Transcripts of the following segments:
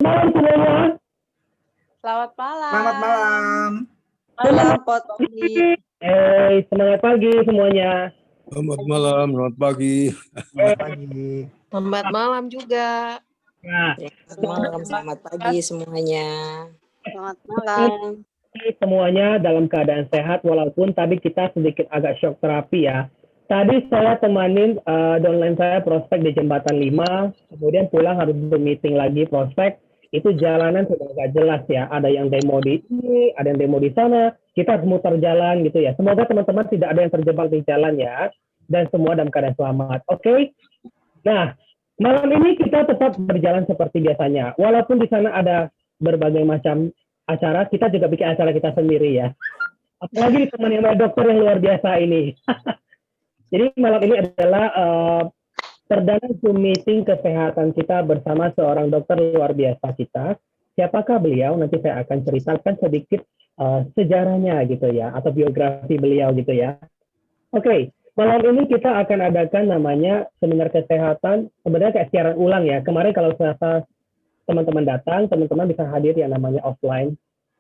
Malam semuanya. Selamat malam. Selamat malam. Malam, Potri. Semangat pagi semuanya. Selamat malam, selamat pagi. Selamat pagi. Selamat malam juga. Nah, Selamat pagi semuanya. Selamat malam. Semuanya dalam keadaan sehat walaupun tadi kita sedikit agak shock terapi ya. Tadi saya temanin downline saya prospek di Jembatan 5, kemudian pulang harus meeting lagi prospek. Itu jalanan sudah agak jelas ya. Ada yang demo di sini, ada yang demo di sana. Kita harus muter jalan gitu ya. Semoga teman-teman tidak ada yang terjebak di jalan ya. Dan semua dalam keadaan selamat. Oke? Nah, malam ini kita tetap berjalan seperti biasanya. Walaupun di sana ada berbagai macam acara, kita juga bikin acara kita sendiri ya. Apalagi ditemani oleh dokter yang luar biasa ini. Jadi malam ini adalah perdana Zoom meeting kesehatan kita bersama seorang dokter luar biasa kita. Siapakah beliau? Nanti saya akan ceritakan sedikit sejarahnya gitu ya, atau biografi beliau gitu ya. Oke, malam ini kita akan adakan namanya seminar kesehatan, sebenarnya kayak siaran ulang ya. Kemarin kalau Selasa teman-teman datang, teman-teman bisa hadir yang namanya offline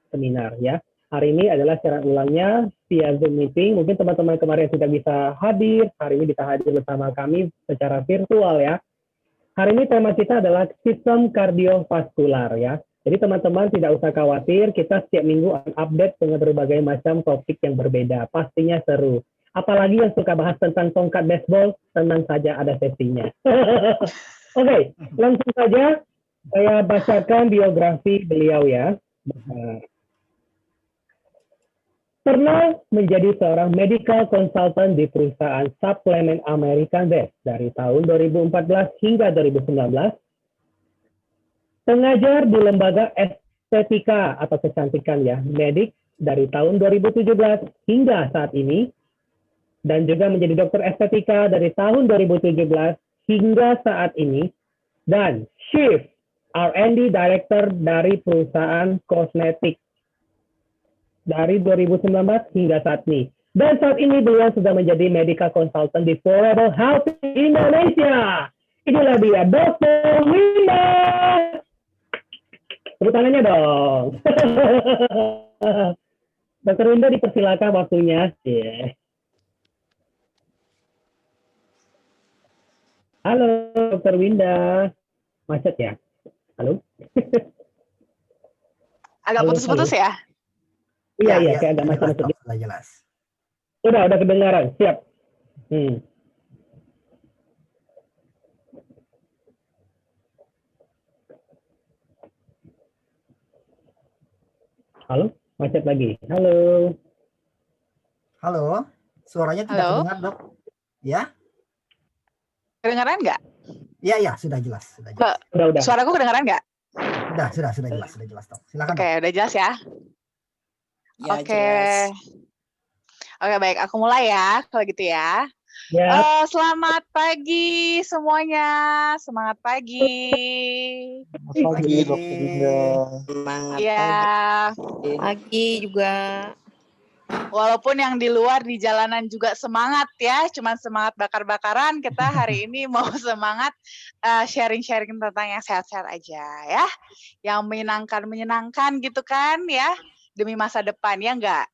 seminar ya. Hari ini adalah siaran ulangnya via Zoom meeting. Mungkin teman-teman kemarin sudah bisa hadir, hari ini bisa hadir bersama kami secara virtual ya. Hari ini tema kita adalah sistem kardiovaskular ya. Jadi teman-teman tidak usah khawatir, kita setiap minggu akan update dengan berbagai macam topik yang berbeda. Pastinya seru. Apalagi yang suka bahas tentang tongkat baseball, tenang saja ada sesinya. Oke, langsung saja saya bacakan biografi beliau ya. Pernah menjadi seorang medical consultant di perusahaan suplemen American Best dari tahun 2014 hingga 2019. Pengajar di lembaga estetika atau kecantikan ya, medik dari tahun 2017 hingga saat ini. Dan juga menjadi dokter estetika dari tahun 2017 hingga saat ini. Dan Chief R&D Director dari perusahaan kosmetik dari 2019 hingga saat ini. Dan saat ini beliau sudah menjadi medical consultant di Forever Health Indonesia. Inilah dia, Dr. Winda. Tepuk tangannya dong. Dr. Winda dipersilakan waktunya. Yeah. Halo, Dr. Winda. Macet ya? Halo? Agak putus-putus ya? Iya, kayak agak macet-macet. Sudah jelas. Udah kedengaran. Siap. Halo, macet lagi. Halo. Halo, suaranya tidak terdengar, Dok. Ya? Kedengaran nggak? Iya, sudah jelas. Udah. Suaraku kedengaran nggak? Sudah jelas, Dok. Silakan. Oke, udah jelas ya? Ya, Oke. jelas. Oke, baik. Aku mulai ya, kalau gitu ya. Ya. Selamat pagi semuanya. Semangat pagi. Selamat pagi, Dokter Winda. Semangat Pagi juga. Walaupun yang di luar di jalanan juga semangat ya, cuman semangat bakar-bakaran, kita hari ini mau semangat sharing-sharing tentang yang sehat-sehat aja ya. Yang menyenangkan gitu kan ya, demi masa depan ya enggak?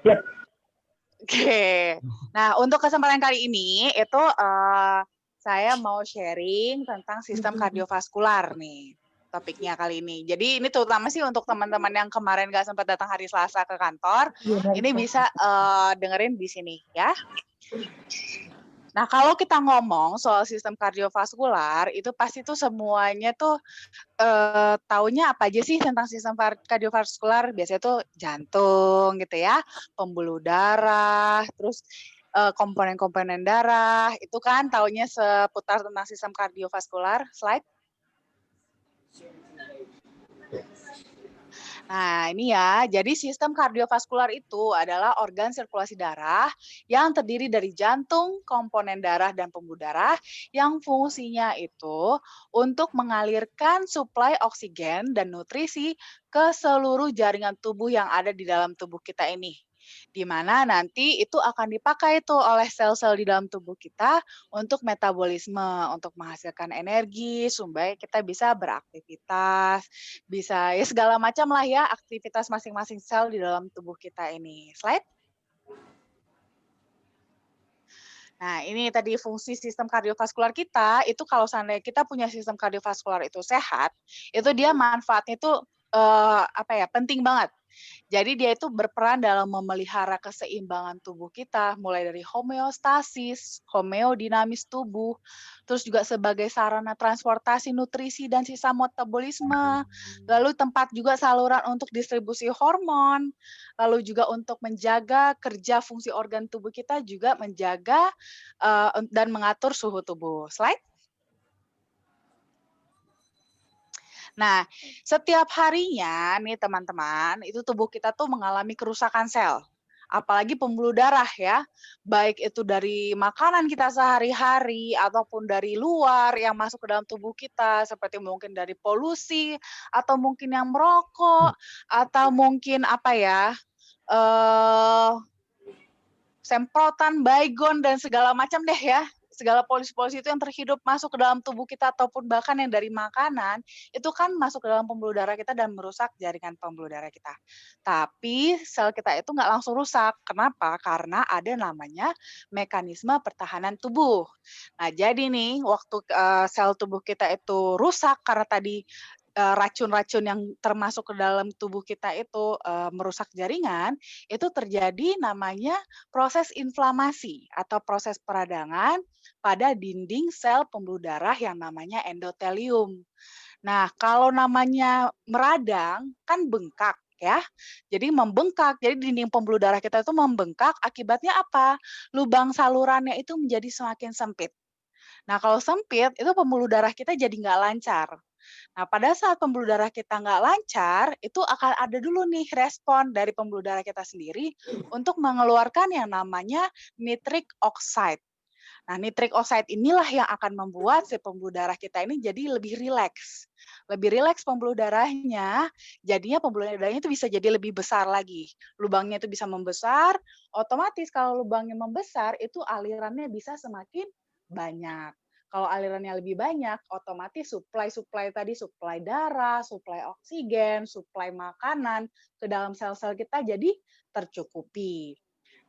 Yep. Oke. Nah, untuk kesempatan kali ini itu saya mau sharing tentang sistem kardiovaskular nih. Topiknya kali ini. Jadi ini terutama sih untuk teman-teman yang kemarin nggak sempat datang hari Selasa ke kantor, ini bisa dengerin di sini ya. Nah, kalau kita ngomong soal sistem kardiovaskular, itu pasti tuh semuanya tuh taunya apa aja sih tentang sistem kardiovaskular? Biasanya tuh jantung gitu ya, pembuluh darah, terus komponen-komponen darah, itu kan taunya seputar tentang sistem kardiovaskular. Slide. Nah, ini ya. Jadi sistem kardiovaskular itu adalah organ sirkulasi darah yang terdiri dari jantung, komponen darah, dan pembuluh darah yang fungsinya itu untuk mengalirkan suplai oksigen dan nutrisi ke seluruh jaringan tubuh yang ada di dalam tubuh kita ini. di mana nanti itu akan dipakai tuh oleh sel-sel di dalam tubuh kita untuk metabolisme, untuk menghasilkan energi, supaya kita bisa beraktivitas, bisa ya segala macam lah ya aktivitas masing-masing sel di dalam tubuh kita ini. Slide. Nah, ini tadi fungsi sistem kardiovaskular kita, itu kalau seandainya kita punya sistem kardiovaskular itu sehat, itu dia manfaatnya itu penting banget. Jadi dia itu berperan dalam memelihara keseimbangan tubuh kita, mulai dari homeostasis, homeodinamis tubuh, terus juga sebagai sarana transportasi nutrisi dan sisa metabolisme, lalu tempat juga saluran untuk distribusi hormon, lalu juga untuk menjaga kerja fungsi organ tubuh kita, juga menjaga dan mengatur suhu tubuh. Slide. Nah, setiap harinya nih teman-teman, itu tubuh kita tuh mengalami kerusakan sel. Apalagi pembuluh darah ya, baik itu dari makanan kita sehari-hari ataupun dari luar yang masuk ke dalam tubuh kita, seperti mungkin dari polusi, atau mungkin yang merokok, atau mungkin semprotan, baygon, dan segala macam deh ya. Segala polusi-polusi itu yang terhidup masuk ke dalam tubuh kita ataupun bahkan yang dari makanan, itu kan masuk ke dalam pembuluh darah kita dan merusak jaringan pembuluh darah kita. Tapi sel kita itu nggak langsung rusak. Kenapa? Karena ada namanya mekanisme pertahanan tubuh. Nah, jadi nih waktu sel tubuh kita itu rusak karena tadi racun-racun yang termasuk ke dalam tubuh kita itu merusak jaringan, itu terjadi namanya proses inflamasi atau proses peradangan pada dinding sel pembuluh darah yang namanya endotelium. Nah, kalau namanya meradang kan bengkak ya. Jadi membengkak, jadi dinding pembuluh darah kita itu membengkak, akibatnya apa? Lubang salurannya itu menjadi semakin sempit. Nah, kalau sempit, itu pembuluh darah kita jadi nggak lancar. Nah, pada saat pembuluh darah kita nggak lancar, itu akan ada dulu nih respon dari pembuluh darah kita sendiri untuk mengeluarkan yang namanya nitric oxide. Nah, nitric oxide inilah yang akan membuat si pembuluh darah kita ini jadi lebih rileks. Lebih rileks pembuluh darahnya, jadinya pembuluh darahnya itu bisa jadi lebih besar lagi. Lubangnya itu bisa membesar, otomatis kalau lubangnya membesar, itu alirannya bisa semakin banyak. Kalau alirannya lebih banyak, otomatis suplai tadi, suplai darah, suplai oksigen, suplai makanan ke dalam sel-sel kita jadi tercukupi.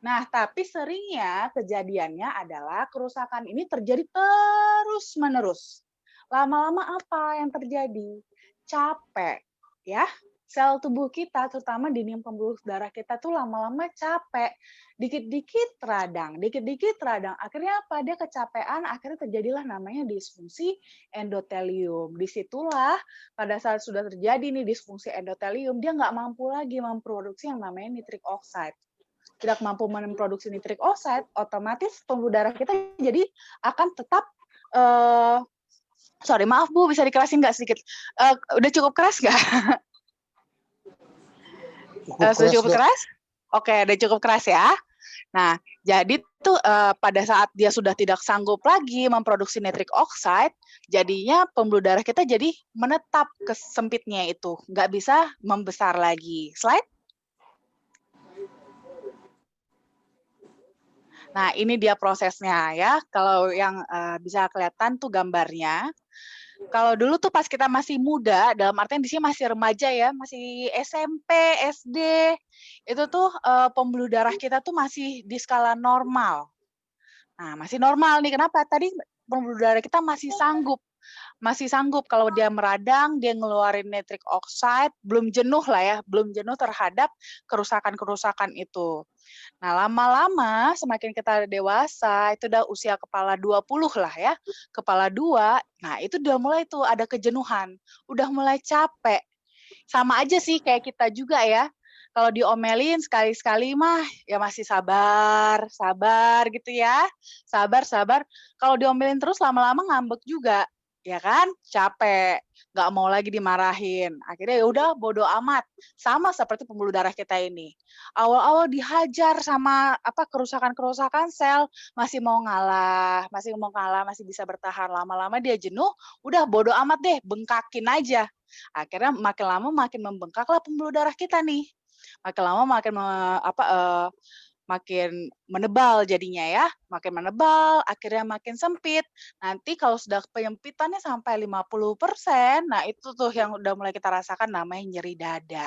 Nah, tapi seringnya kejadiannya adalah kerusakan ini terjadi terus-menerus. Lama-lama apa yang terjadi? Capek, ya. Sel tubuh kita, terutama dinding pembuluh darah kita tuh lama-lama capek. Dikit-dikit radang. Akhirnya apa? Dia kecapean, akhirnya terjadilah namanya disfungsi endotelium. Disitulah pada saat sudah terjadi nih disfungsi endotelium, dia nggak mampu lagi memproduksi yang namanya nitric oxide. Tidak mampu memproduksi nitric oxide, otomatis pembuluh darah kita jadi akan tetap sorry, maaf Bu, bisa dikerasin nggak sedikit? Udah cukup keras nggak? Sudah cukup keras? Oke, udah cukup keras ya. Nah, jadi tuh pada saat dia sudah tidak sanggup lagi memproduksi nitric oxide, jadinya pembuluh darah kita jadi menetap ke sempitnya itu, nggak bisa membesar lagi. Slide. Nah, ini dia prosesnya ya. Kalau yang bisa kelihatan tuh gambarnya. Kalau dulu tuh pas kita masih muda, dalam artian di sini masih remaja ya, masih SMP, SD, itu tuh pembuluh darah kita tuh masih di skala normal. Nah, masih normal nih. Kenapa? Tadi pembuluh darah kita masih sanggup kalau dia meradang, dia ngeluarin nitric oxide, belum jenuh lah ya, belum jenuh terhadap kerusakan-kerusakan itu. Nah, lama-lama semakin kita dewasa, itu udah usia kepala 20 lah ya, kepala 2, nah itu udah mulai tuh ada kejenuhan, udah mulai capek. Sama aja sih kayak kita juga ya, kalau diomelin sekali-sekali mah ya masih sabar gitu ya, sabar. Kalau diomelin terus lama-lama ngambek juga, ya kan, capek, nggak mau lagi dimarahin. Akhirnya ya udah bodo amat. Sama seperti pembuluh darah kita ini. Awal-awal dihajar sama kerusakan-kerusakan sel, masih mau ngalah, masih bisa bertahan. Lama-lama dia jenuh, udah bodo amat deh, bengkakin aja. Akhirnya makin lama makin membengkaklah pembuluh darah kita nih. Makin lama makin menebal jadinya ya, makin menebal, akhirnya makin sempit. Nanti kalau sudah penyempitannya sampai 50%, nah itu tuh yang udah mulai kita rasakan namanya nyeri dada.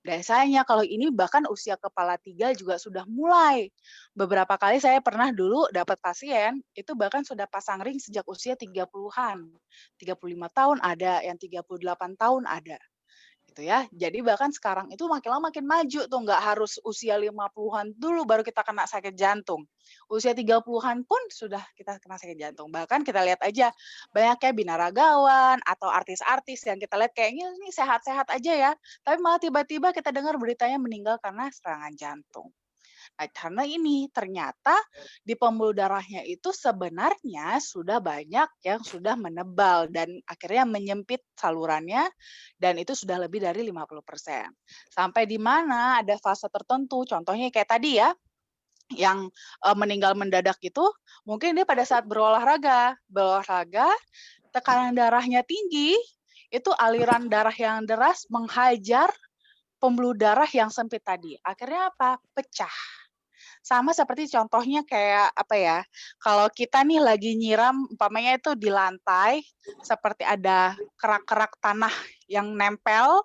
Biasanya kalau ini bahkan usia kepala 3 juga sudah mulai. Beberapa kali saya pernah dulu dapat pasien, itu bahkan sudah pasang ring sejak usia 30-an. 35 tahun ada, yang 38 tahun ada. Gitu ya. Jadi bahkan sekarang itu makin lama makin maju tuh, nggak harus usia 50-an dulu baru kita kena sakit jantung. Usia 30-an pun sudah kita kena sakit jantung. Bahkan kita lihat aja banyaknya binaragawan atau artis-artis yang kita lihat kayaknya ini sehat-sehat aja ya, tapi malah tiba-tiba kita dengar beritanya meninggal karena serangan jantung. Nah, karena ini ternyata di pembuluh darahnya itu sebenarnya sudah banyak yang sudah menebal dan akhirnya menyempit salurannya dan itu sudah lebih dari 50%. Sampai di mana ada fase tertentu, contohnya kayak tadi ya, yang meninggal mendadak itu mungkin dia pada saat berolahraga, tekanan darahnya tinggi, itu aliran darah yang deras menghajar pembuluh darah yang sempit tadi. Akhirnya apa? Pecah. Sama seperti contohnya kayak apa ya, kalau kita nih lagi nyiram umpamanya itu di lantai seperti ada kerak-kerak tanah yang nempel,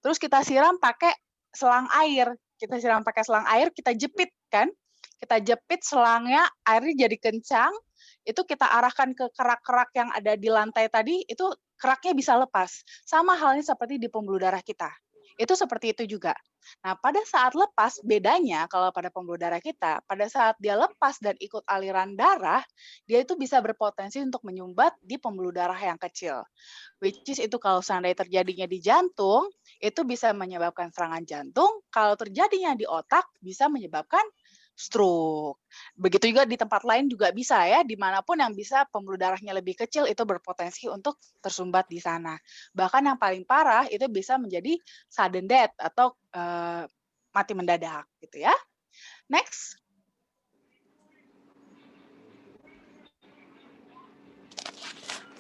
terus kita siram pakai selang air. Kita siram pakai selang air, kita jepit kan? Kita jepit selangnya, airnya jadi kencang, itu kita arahkan ke kerak-kerak yang ada di lantai tadi, itu keraknya bisa lepas. Sama halnya seperti di pembuluh darah kita. Itu seperti itu juga. Nah, pada saat lepas, bedanya kalau pada pembuluh darah kita, pada saat dia lepas dan ikut aliran darah, dia itu bisa berpotensi untuk menyumbat di pembuluh darah yang kecil. Which is itu kalau seandainya terjadinya di jantung, itu bisa menyebabkan serangan jantung. Kalau terjadinya di otak, bisa menyebabkan stroke. Begitu juga di tempat lain juga bisa ya, dimanapun yang bisa pembuluh darahnya lebih kecil itu berpotensi untuk tersumbat di sana. Bahkan yang paling parah itu bisa menjadi sudden death atau mati mendadak gitu ya. Next.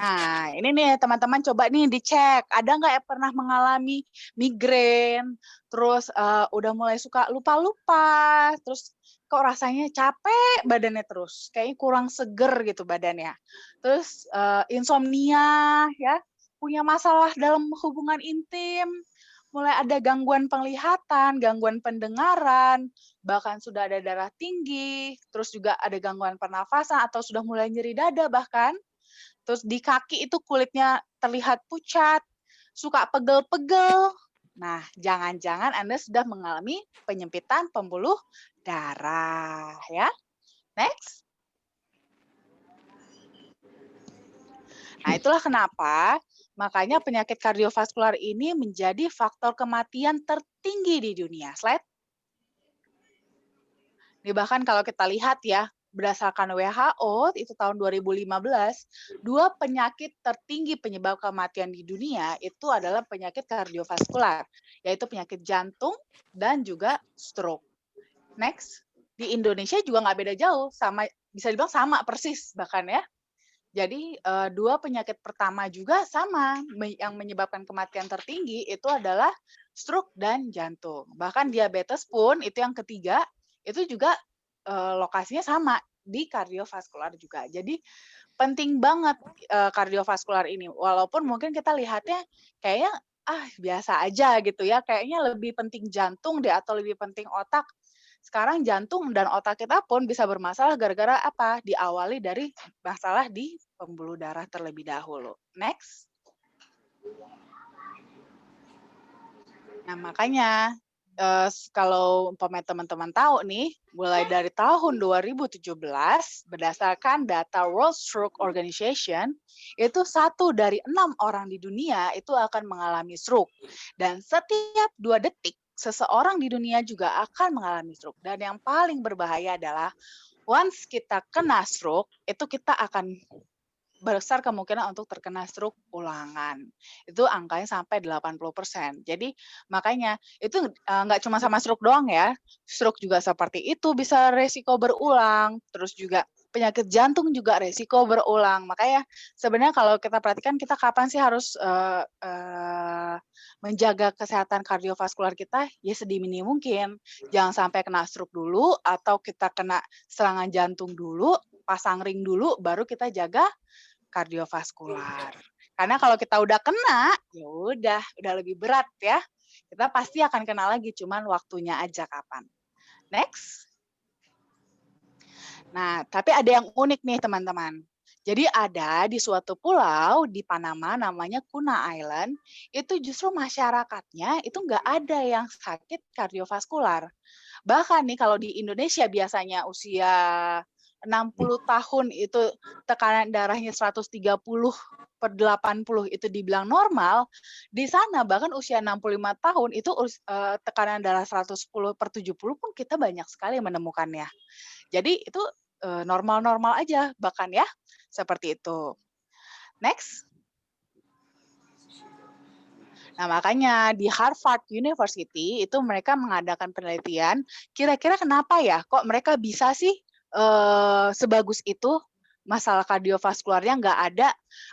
Nah, ini nih teman-teman coba nih dicek, ada nggak yang pernah mengalami migrain, terus udah mulai suka lupa-lupa, terus kok rasanya capek badannya terus, kayaknya kurang seger gitu badannya. Terus insomnia ya, punya masalah dalam hubungan intim, mulai ada gangguan penglihatan, gangguan pendengaran, bahkan sudah ada darah tinggi, terus juga ada gangguan pernafasan atau sudah mulai nyeri dada bahkan. Terus di kaki itu kulitnya terlihat pucat, suka pegel-pegel. Nah, jangan-jangan Anda sudah mengalami penyempitan pembuluh darah ya. Next. Nah, itulah kenapa makanya penyakit kardiovaskular ini menjadi faktor kematian tertinggi di dunia. Slide. Ini bahkan kalau kita lihat ya, berdasarkan WHO itu tahun 2015, 2 penyakit tertinggi penyebab kematian di dunia itu adalah penyakit kardiovaskular, yaitu penyakit jantung dan juga stroke. Next, di Indonesia juga nggak beda jauh, sama bisa dibilang sama persis bahkan ya. Jadi 2 penyakit pertama juga sama, yang menyebabkan kematian tertinggi itu adalah stroke dan jantung. Bahkan diabetes pun itu yang ketiga, itu juga lokasinya sama di kardiovaskular juga. Jadi penting banget kardiovaskular ini. Walaupun mungkin kita lihatnya kayaknya biasa aja gitu ya. Kayaknya lebih penting jantung deh atau lebih penting otak. Sekarang jantung dan otak kita pun bisa bermasalah gara-gara apa? Diawali dari masalah di pembuluh darah terlebih dahulu. Next. Nah, makanya kalau teman-teman tahu nih, mulai dari tahun 2017, berdasarkan data World Stroke Organization, itu 1 dari 6 orang di dunia itu akan mengalami stroke. Dan setiap 2 detik, seseorang di dunia juga akan mengalami stroke. Dan yang paling berbahaya adalah, once kita kena stroke, itu kita akan besar kemungkinan untuk terkena stroke ulangan. Itu angkanya sampai 80%. Jadi makanya itu nggak cuma sama stroke doang ya. Stroke juga seperti itu bisa resiko berulang. Terus juga penyakit jantung juga resiko berulang. Makanya sebenarnya kalau kita perhatikan kita kapan sih harus menjaga kesehatan kardiovaskular kita, ya sedini mungkin. Jangan sampai kena stroke dulu atau kita kena serangan jantung dulu, pasang ring dulu, baru kita jaga kardiovaskular. Karena kalau kita udah kena, ya udah lebih berat ya. Kita pasti akan kena lagi, cuman waktunya aja kapan. Next. Nah, tapi ada yang unik nih teman-teman. Jadi ada di suatu pulau di Panama namanya Kuna Island, itu justru masyarakatnya itu nggak ada yang sakit kardiovaskular. Bahkan nih kalau di Indonesia biasanya usia 60 tahun itu tekanan darahnya 130/80 itu dibilang normal, di sana bahkan usia 65 tahun itu tekanan darah 110/70 pun kita banyak sekali menemukannya. Jadi itu normal-normal aja bahkan ya, seperti itu. Next. Nah, makanya di Harvard University itu mereka mengadakan penelitian, kira-kira kenapa ya kok mereka bisa sih sebagus itu masalah kardiovaskularnya nggak ada,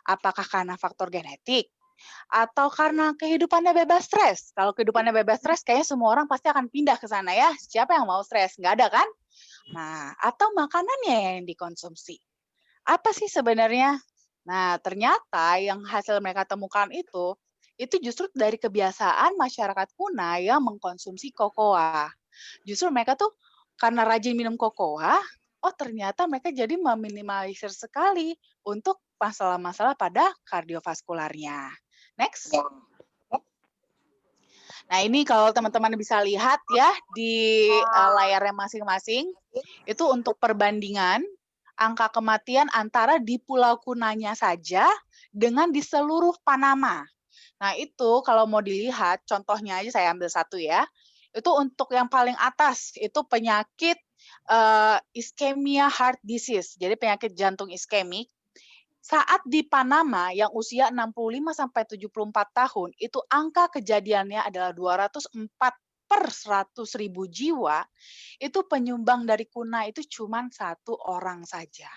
apakah karena faktor genetik atau karena kehidupannya bebas stres? Kalau kehidupannya bebas stres, kayaknya semua orang pasti akan pindah ke sana ya. Siapa yang mau stres? Nggak ada kan? Nah, atau makanannya yang dikonsumsi. Apa sih sebenarnya? Nah, ternyata yang hasil mereka temukan itu justru dari kebiasaan masyarakat Kuna yang mengkonsumsi kokoa. Justru mereka tuh karena rajin minum kokoa, oh ternyata mereka jadi meminimalisir sekali untuk masalah-masalah pada kardiovaskularnya. Next. Nah, ini kalau teman-teman bisa lihat ya di layarnya masing-masing, itu untuk perbandingan angka kematian antara di Pulau Kunanya saja dengan di seluruh Panama. Nah, itu kalau mau dilihat, contohnya aja saya ambil satu ya. Itu untuk yang paling atas, itu penyakit ischemia heart disease, jadi penyakit jantung iskemik. Saat di Panama yang usia 65-74 tahun, itu angka kejadiannya adalah 204/100.000 jiwa, itu penyumbang dari Kuna itu cuma 1 orang saja.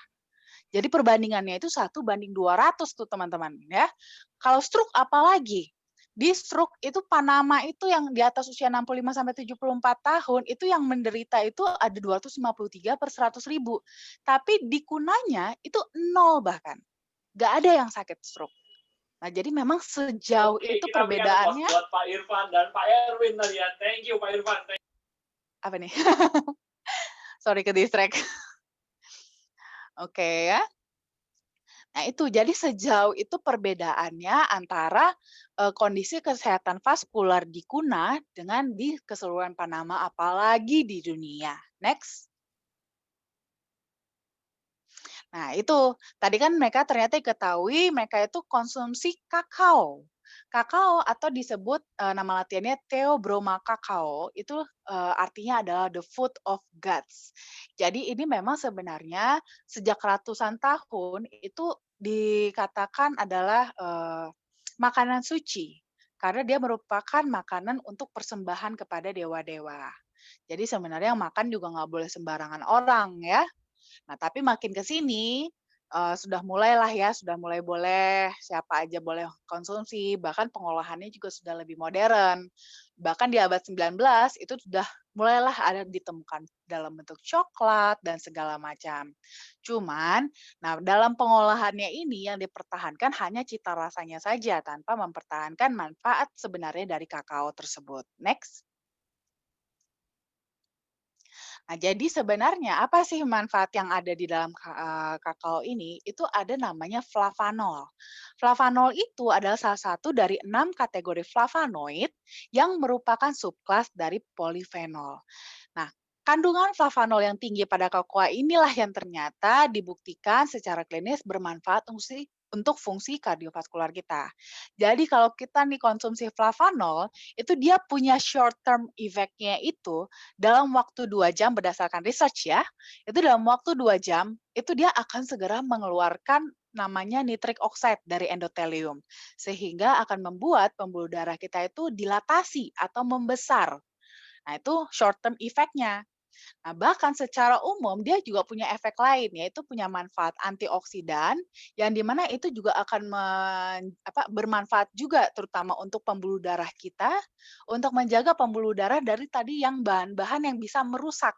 Jadi perbandingannya itu 1:200 tuh teman-teman ya. Kalau stroke apalagi? Di stroke itu Panama itu yang di atas usia 65-74 tahun itu yang menderita itu ada 253/100.000. Tapi di Kunanya itu 0 bahkan. Nggak ada yang sakit stroke. Nah, jadi memang sejauh itu perbedaannya. Buat Pak Irfan dan Pak Erwin tadi ya. Thank you Pak Irfan. Apa nih? Sorry ke distract. Oke ya. Nah, itu jadi sejauh itu perbedaannya antara kondisi kesehatan vaskular di Kuna dengan di keseluruhan Panama apalagi di dunia. Next. Nah, itu tadi kan mereka ternyata diketahui mereka itu konsumsi kakao. Kakao atau disebut nama latihannya Theobroma kakao, itu artinya adalah the food of gods. Jadi ini memang sebenarnya sejak ratusan tahun itu dikatakan adalah makanan suci karena dia merupakan makanan untuk persembahan kepada dewa-dewa. Jadi sebenarnya yang makan juga nggak boleh sembarangan orang ya. Nah, tapi makin ke sini sudah mulai boleh siapa aja boleh konsumsi, bahkan pengolahannya juga sudah lebih modern. Bahkan di abad 19 itu sudah mulailah ada ditemukan dalam bentuk coklat dan segala macam. Cuman, nah dalam pengolahannya ini yang dipertahankan hanya cita rasanya saja tanpa mempertahankan manfaat sebenarnya dari kakao tersebut. Next. Nah, jadi sebenarnya apa sih manfaat yang ada di dalam kakao ini? Itu ada namanya flavanol. Flavanol itu adalah salah satu dari 6 kategori flavonoid yang merupakan subkelas dari polifenol. Nah, kandungan flavanol yang tinggi pada kokoa inilah yang ternyata dibuktikan secara klinis bermanfaat untuk fungsi kardiovaskular kita. Jadi kalau kita nih konsumsi flavanol, itu dia punya short term effect-nya itu dalam waktu 2 jam berdasarkan research ya, itu dalam waktu 2 jam, itu dia akan segera mengeluarkan namanya nitric oxide dari endotelium. Sehingga akan membuat pembuluh darah kita itu dilatasi atau membesar. Nah itu short term effect-nya. Nah, bahkan secara umum dia juga punya efek lain, yaitu punya manfaat antioksidan yang di mana itu juga akan bermanfaat juga terutama untuk pembuluh darah kita, untuk menjaga pembuluh darah dari tadi yang bahan-bahan yang bisa merusak,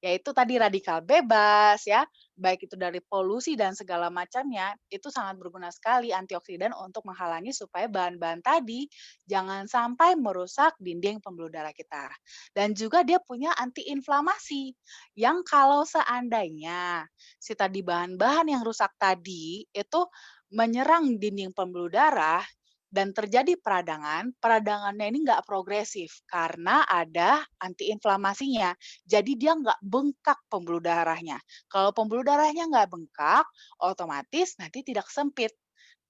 yaitu tadi radikal bebas ya, baik itu dari polusi dan segala macamnya, itu sangat berguna sekali antioksidan untuk menghalangi supaya bahan-bahan tadi jangan sampai merusak dinding pembuluh darah kita. Dan juga dia punya antiinflamasi, yang kalau seandainya si tadi bahan-bahan yang rusak tadi itu menyerang dinding pembuluh darah dan terjadi peradangan, peradangannya ini nggak progresif karena ada antiinflamasinya. Jadi dia nggak bengkak pembuluh darahnya. Kalau pembuluh darahnya nggak bengkak, otomatis nanti tidak sempit.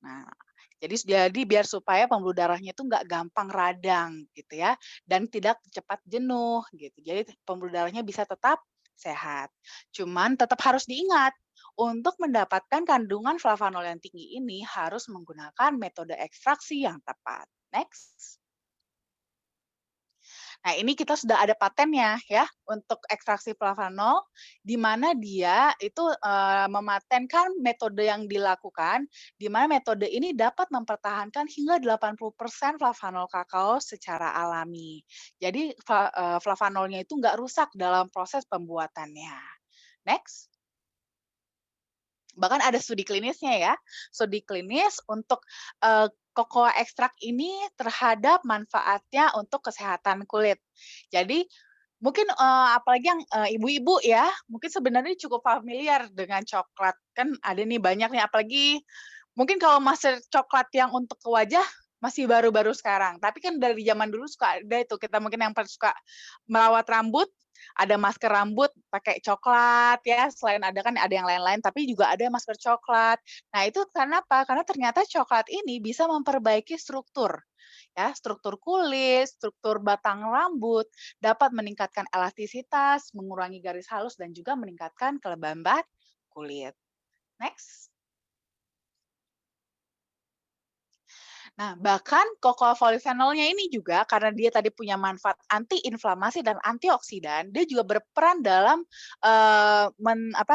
Nah, jadi biar supaya pembuluh darahnya itu nggak gampang radang gitu ya, dan tidak cepat jenuh gitu. Jadi pembuluh darahnya bisa tetap sehat. Cuman tetap harus diingat, untuk mendapatkan kandungan flavanol yang tinggi ini harus menggunakan metode ekstraksi yang tepat. Next. Nah, ini kita sudah ada patennya ya untuk ekstraksi flavanol, di mana dia itu mematenkan metode yang dilakukan, di mana metode ini dapat mempertahankan hingga 80% flavanol kakao secara alami. Jadi flavanolnya itu nggak rusak dalam proses pembuatannya. Next. Bahkan ada studi klinisnya ya, studi klinis untuk kokoa ekstrak ini terhadap manfaatnya untuk kesehatan kulit. Jadi mungkin apalagi yang ibu-ibu ya, mungkin sebenarnya cukup familiar dengan coklat. Kan ada nih banyak nih, apalagi mungkin kalau masker coklat yang untuk ke wajah masih baru-baru sekarang. Tapi kan dari zaman dulu suka ada itu, kita mungkin yang suka merawat rambut, ada masker rambut pakai coklat ya, selain ada kan ada yang lain-lain, tapi juga ada masker coklat. Nah, itu karena apa? Karena ternyata coklat ini bisa memperbaiki struktur, ya, struktur kulit, struktur batang rambut, dapat meningkatkan elastisitas, mengurangi garis halus, dan juga meningkatkan kelembaban kulit. Next. Nah, bahkan kokoa polifenolnya ini juga karena dia tadi punya manfaat antiinflamasi dan antioksidan, dia juga berperan dalam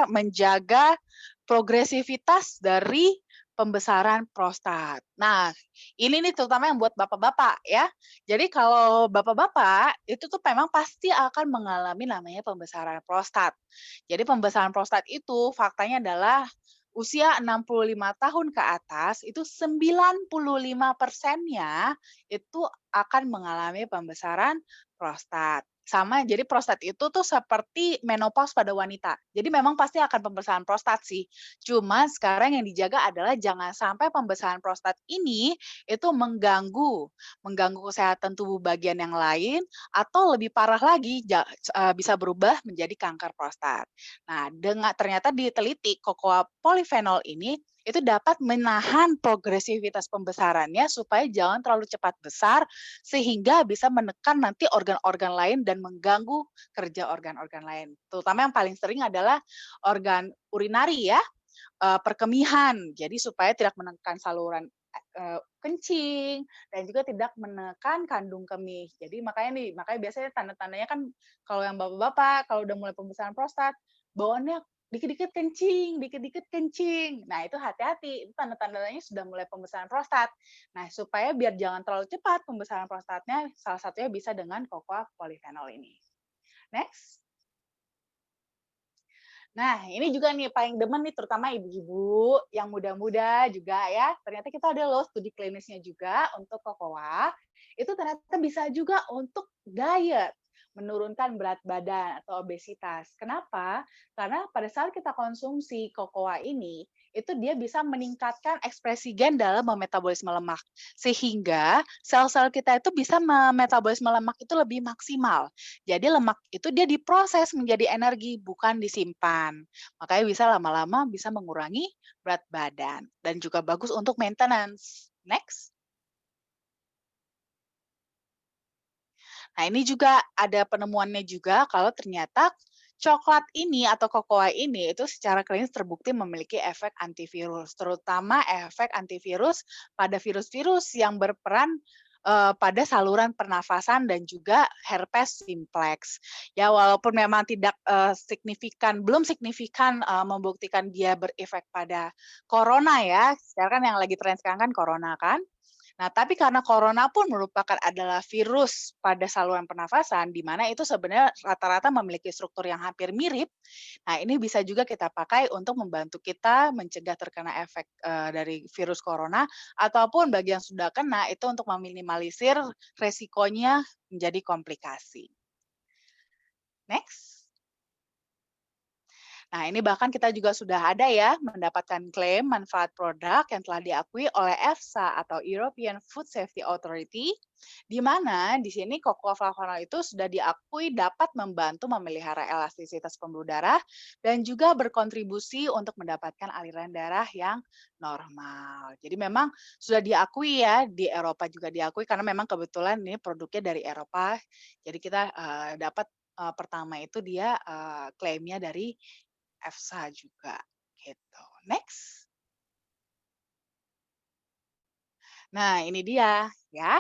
menjaga progresivitas dari pembesaran prostat. Nah, ini nih terutama yang buat bapak-bapak ya. Jadi kalau bapak-bapak itu tuh memang pasti akan mengalami namanya pembesaran prostat. Jadi pembesaran prostat itu faktanya adalah usia 65 tahun ke atas itu 95%-nya itu akan mengalami pembesaran prostat. Sama, jadi prostat itu tuh seperti menopause pada wanita. Jadi memang pasti akan pembesaran prostat sih. Cuma sekarang yang dijaga adalah jangan sampai pembesaran prostat ini itu mengganggu kesehatan tubuh bagian yang lain atau lebih parah lagi bisa berubah menjadi kanker prostat. Nah, ternyata diteliti kokoa polifenol ini itu dapat menahan progresivitas pembesarannya supaya jangan terlalu cepat besar sehingga bisa menekan nanti organ-organ lain dan mengganggu kerja organ-organ lain. Terutama yang paling sering adalah organ urinari ya, perkemihan. Jadi supaya tidak menekan saluran kencing dan juga tidak menekan kandung kemih. Jadi makanya biasanya tanda-tandanya kan kalau yang bapak-bapak kalau udah mulai pembesaran prostat bawaannya dikit-dikit kencing. Nah, itu hati-hati, itu tanda-tandanya sudah mulai pembesaran prostat. Nah, supaya biar jangan terlalu cepat pembesaran prostatnya, salah satunya bisa dengan kokoa polifenol ini. Next. Nah, ini juga nih paling demen nih terutama ibu-ibu yang muda-muda juga ya. Ternyata kita ada loh studi klinisnya juga untuk kokoa. Itu ternyata bisa juga untuk diet, menurunkan berat badan atau obesitas. Kenapa? Karena pada saat kita konsumsi kokoa ini, itu dia bisa meningkatkan ekspresi gen dalam memetabolisme lemak. Sehingga sel-sel kita itu bisa memetabolisme lemak itu lebih maksimal. Jadi lemak itu dia diproses menjadi energi, bukan disimpan. Makanya bisa lama-lama bisa mengurangi berat badan. Dan juga bagus untuk maintenance. Next. Nah, ini juga ada penemuannya juga kalau ternyata coklat ini atau kokoa ini itu secara klinis terbukti memiliki efek antivirus, terutama efek antivirus pada virus-virus yang berperan pada saluran pernafasan dan juga herpes simplex. Ya, walaupun memang tidak belum signifikan membuktikan dia berefek pada corona ya. Sekarang kan yang lagi tren sekarang kan corona kan. Nah, tapi karena corona pun merupakan adalah virus pada saluran pernafasan, di mana itu sebenarnya rata-rata memiliki struktur yang hampir mirip. Nah, ini bisa juga kita pakai untuk membantu kita mencegah terkena efek dari virus corona, ataupun bagi yang sudah kena itu untuk meminimalisir resikonya menjadi komplikasi. Next. Nah, ini bahkan kita juga sudah ada ya mendapatkan klaim manfaat produk yang telah diakui oleh EFSA atau European Food Safety Authority, di mana di sini cocoa flavanol itu sudah diakui dapat membantu memelihara elastisitas pembuluh darah dan juga berkontribusi untuk mendapatkan aliran darah yang normal. Jadi memang sudah diakui ya, di Eropa juga diakui karena memang kebetulan ini produknya dari Eropa. Jadi kita dapat pertama itu dia klaimnya dari EFSA juga gitu. Next. Nah, ini dia ya.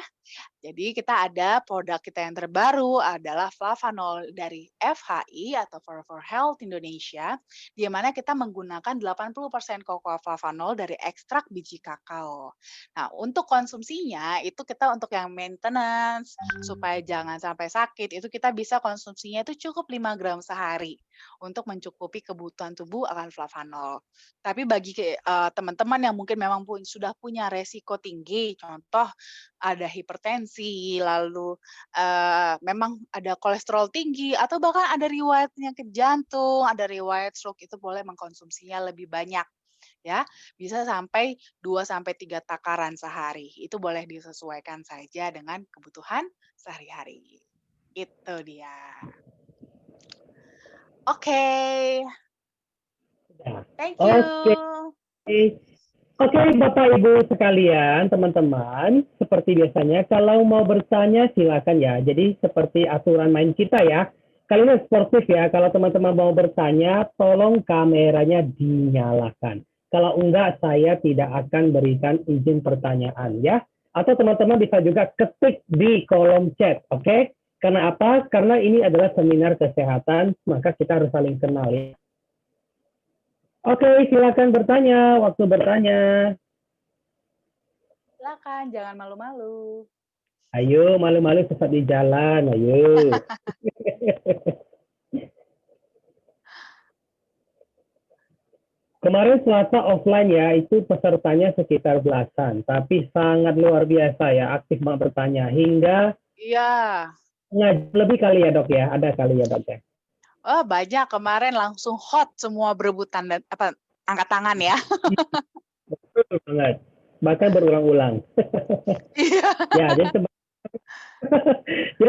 Jadi kita ada produk kita yang terbaru adalah flavanol dari FHI atau For Health Indonesia, di mana kita menggunakan 80% cocoa flavanol dari ekstrak biji kakao. Nah, untuk konsumsinya itu kita untuk yang maintenance supaya jangan sampai sakit, itu kita bisa konsumsinya itu cukup 5 gram sehari untuk mencukupi kebutuhan tubuh akan flavanol. Tapi bagi teman-teman yang mungkin memang sudah punya resiko tinggi, contoh ada hipertensi, lalu memang ada kolesterol tinggi, atau bahkan ada riwayat penyakit jantung, ada riwayat stroke, itu boleh mengkonsumsinya lebih banyak. Ya, bisa sampai 2-3 takaran sehari. Itu boleh disesuaikan saja dengan kebutuhan sehari-hari. Itu dia. Oke. Thank you. Oke, Bapak Ibu sekalian, teman-teman, seperti biasanya kalau mau bertanya silakan ya. Jadi seperti aturan main kita ya. Kali ini sportif ya. Kalau teman-teman mau bertanya, tolong kameranya dinyalakan. Kalau enggak, saya tidak akan berikan izin pertanyaan ya. Atau teman-teman bisa juga ketik di kolom chat, oke? Karena apa? Karena ini adalah seminar kesehatan, maka kita harus saling kenal ya. Oke, silakan bertanya. Waktu bertanya. Silakan, jangan malu-malu. Ayo, malu-malu sesat di jalan. Ayo. Kemarin Selasa offline ya, itu pesertanya sekitar belasan. Tapi sangat luar biasa ya, aktif banget bertanya. Hingga Iya. lebih kali ya dok ya, ada kali ya dok ya. Oh, banyak kemarin langsung hot semua berebutan dan angkat tangan ya. Betul banget. Bahkan berulang-ulang. Iya. Ya, jadi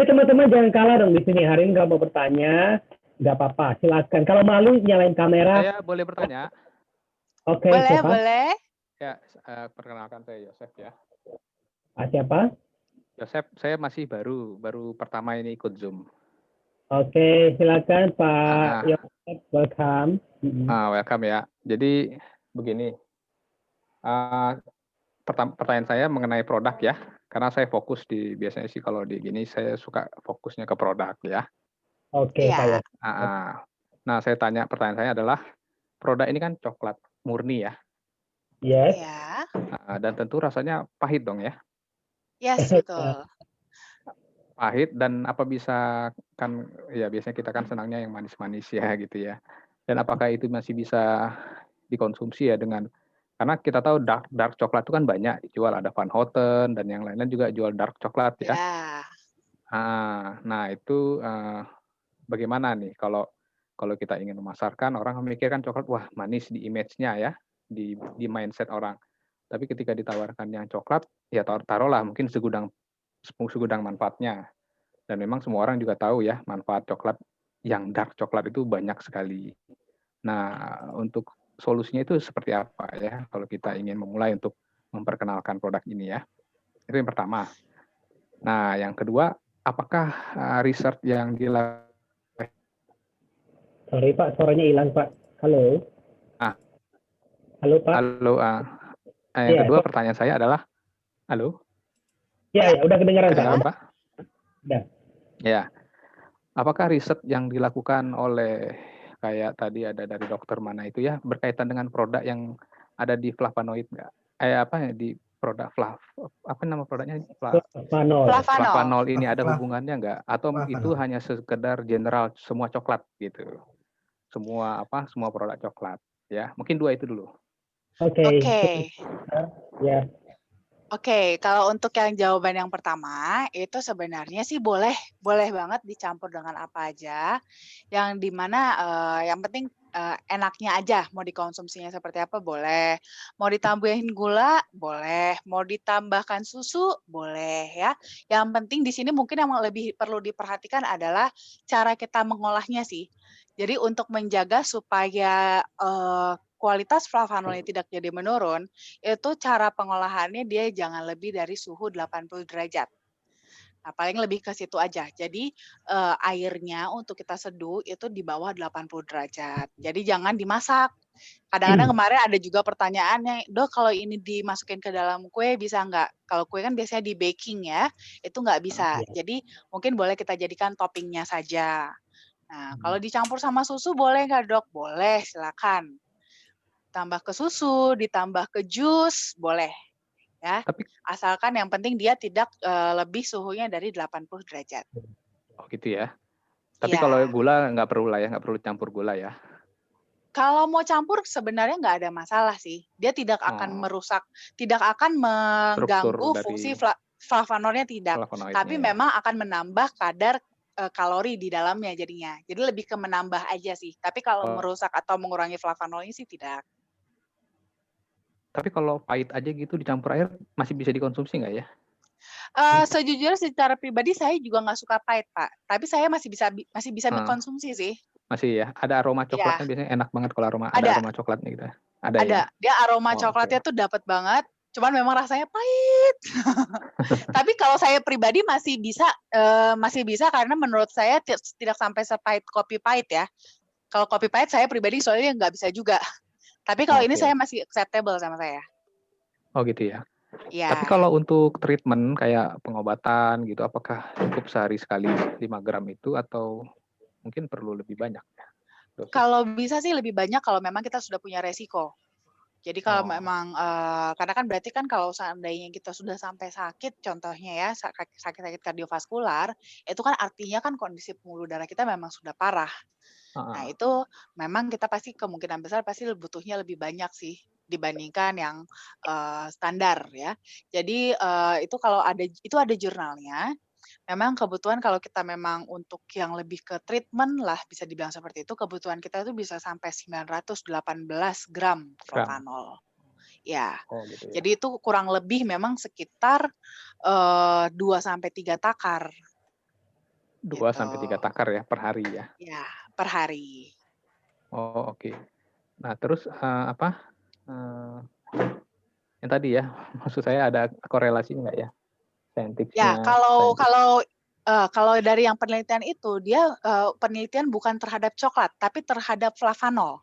teman-teman jangan kalah dong di sini. Hari ini nggak mau bertanya, nggak apa-apa. Silakan. Kalau malu nyalain kamera. Saya boleh bertanya? Oke, boleh, siapa? boleh. Ya, perkenalkan saya Yosef ya. Siapa? Yosef, saya masih baru pertama ini ikut Zoom. Oke, silakan Pak Yosef, welcome. Welcome ya. Jadi begini, pertanyaan saya mengenai produk ya, karena saya fokus biasanya sih kalau di gini saya suka fokusnya ke produk ya. Oke, Pak Yosef. Nah, pertanyaan saya adalah produk ini kan coklat murni ya. Yes. Ya. Dan tentu rasanya pahit dong ya. Yes, betul. Pahit dan apa bisa kan ya biasanya kita kan senangnya yang manis-manis ya gitu ya. Dan apakah itu masih bisa dikonsumsi ya karena kita tahu dark coklat itu kan banyak dijual, ada Van Houten dan yang lain-lain juga jual dark coklat ya. Nah itu bagaimana nih kalau kita ingin memasarkan, orang memikirkan coklat wah manis di image-nya ya, di mindset orang. Tapi ketika ditawarkan yang coklat ya taruhlah mungkin segudang manfaatnya. Dan memang semua orang juga tahu ya manfaat coklat yang dark coklat itu banyak sekali. Nah, untuk solusinya itu seperti apa ya kalau kita ingin memulai untuk memperkenalkan produk ini ya. Itu yang pertama. Nah, yang kedua, apakah riset yang dilakukan? Sorry Pak, suaranya hilang Pak. Halo. Halo Pak. Halo. Yang kedua pertanyaan saya adalah, halo. Ya, udah kedengaran Pak. Kedengaran, Pak? Udah. Ya. Apakah riset yang dilakukan oleh kayak tadi ada dari dokter mana itu ya berkaitan dengan produk yang ada di flavonoid nggak? Apa ya di produk apa nama produknya? Flavanol. Flavanol ini ada Flav- hubungannya nggak? Atau Flavanol. itu hanya sekedar general semua coklat gitu? Semua produk coklat ya? Mungkin 2 itu dulu. Oke. Ya. Oke, kalau untuk yang jawaban yang pertama, itu sebenarnya sih boleh banget dicampur dengan apa aja, yang dimana yang penting enaknya aja, mau dikonsumsinya seperti apa boleh, mau ditambahin gula boleh, mau ditambahkan susu boleh ya. Yang penting di sini mungkin yang lebih perlu diperhatikan adalah cara kita mengolahnya sih. Jadi untuk menjaga supaya kualitas flavanolnya tidak jadi menurun, itu cara pengolahannya dia jangan lebih dari suhu 80 derajat. Nah, paling lebih ke situ aja. Jadi airnya untuk kita seduh itu di bawah 80 derajat. Jadi jangan dimasak. Kadang-kadang kemarin ada juga pertanyaannya, Dok kalau ini dimasukin ke dalam kue bisa nggak? Kalau kue kan biasanya di baking ya, itu nggak bisa. Jadi mungkin boleh kita jadikan toppingnya saja. Nah, kalau dicampur sama susu boleh nggak Dok? Boleh, silakan. Tambah ke susu, ditambah ke jus, boleh ya. Tapi Asalkan yang penting dia tidak lebih suhunya dari 80 derajat. oh gitu ya. Tapi Iya. kalau gula nggak perlu lah ya, nggak perlu campur gula ya. Kalau mau campur sebenarnya nggak ada masalah sih. Dia tidak akan merusak, tidak akan Struktur mengganggu dari fungsi flavonoidnya tidak. flavonoidnya Tapi ya. memang akan menambah kadar kalori di dalamnya jadinya. Jadi lebih ke menambah aja sih. Tapi kalau merusak atau mengurangi flavonoidnya sih tidak. Tapi kalau pahit aja gitu dicampur air masih bisa dikonsumsi nggak ya? Sejujurnya secara pribadi saya juga nggak suka pahit, Pak. Tapi saya masih bisa mengkonsumsi sih. Masih ya? Ada aroma Iya. coklatnya biasanya enak banget kalau ada Ada. aroma coklatnya gitu. Ada ya? Dia aroma coklatnya tuh dapat banget. Cuman memang rasanya pahit. Tapi kalau saya pribadi masih bisa karena menurut saya tidak sampai sepahit kopi pahit ya. Kalau kopi pahit saya pribadi soalnya nggak bisa juga. Tapi kalau ini saya masih acceptable sama saya. Oh gitu ya. Iya. Tapi kalau untuk treatment kayak pengobatan gitu, apakah cukup sehari sekali 5 gram itu atau mungkin perlu lebih banyak ya? Dosis? Kalau bisa sih lebih banyak kalau memang kita sudah punya resiko. Jadi kalau memang, karena kan berarti kan kalau seandainya kita sudah sampai sakit, contohnya ya sakit-sakit kardiovaskular, itu kan artinya kan kondisi pembuluh darah kita memang sudah parah. Nah itu memang kita pasti kemungkinan besar pasti butuhnya lebih banyak sih dibandingkan yang standar ya. Jadi itu kalau ada jurnalnya. Memang kebutuhan kalau kita memang untuk yang lebih ke treatment lah bisa dibilang seperti itu, kebutuhan kita itu bisa sampai 918 gram flavanol. Ya. Oh gitu ya. Jadi itu kurang lebih memang sekitar 2 sampai 3 takar. 2 sampai 3 takar ya per hari ya? Ya, per hari. Oh oke. Nah terus yang tadi ya, maksud saya ada korelasinya nggak ya? Ya, kalau dari yang penelitian itu dia penelitian bukan terhadap coklat tapi terhadap flavanol.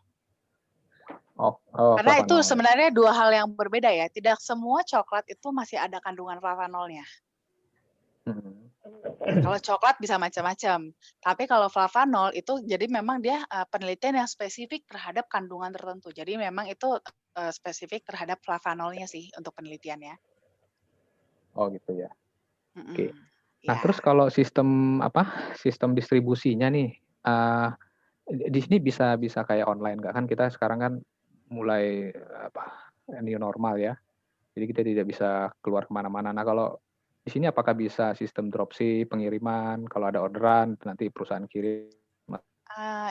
Karena itu sebenarnya 2 hal yang berbeda ya. Tidak semua coklat itu masih ada kandungan flavanolnya. Kalau coklat bisa macam-macam. Tapi kalau flavanol itu jadi memang dia penelitian yang spesifik terhadap kandungan tertentu. Jadi memang itu spesifik terhadap flavanolnya sih untuk penelitiannya. Oh gitu ya. Oke. Nah terus kalau sistem distribusinya nih, di sini bisa kayak online nggak? Kan kita sekarang kan mulai new normal ya. Jadi kita tidak bisa keluar kemana-mana. Nah kalau di sini apakah bisa sistem dropship, pengiriman, kalau ada orderan nanti perusahaan kirim?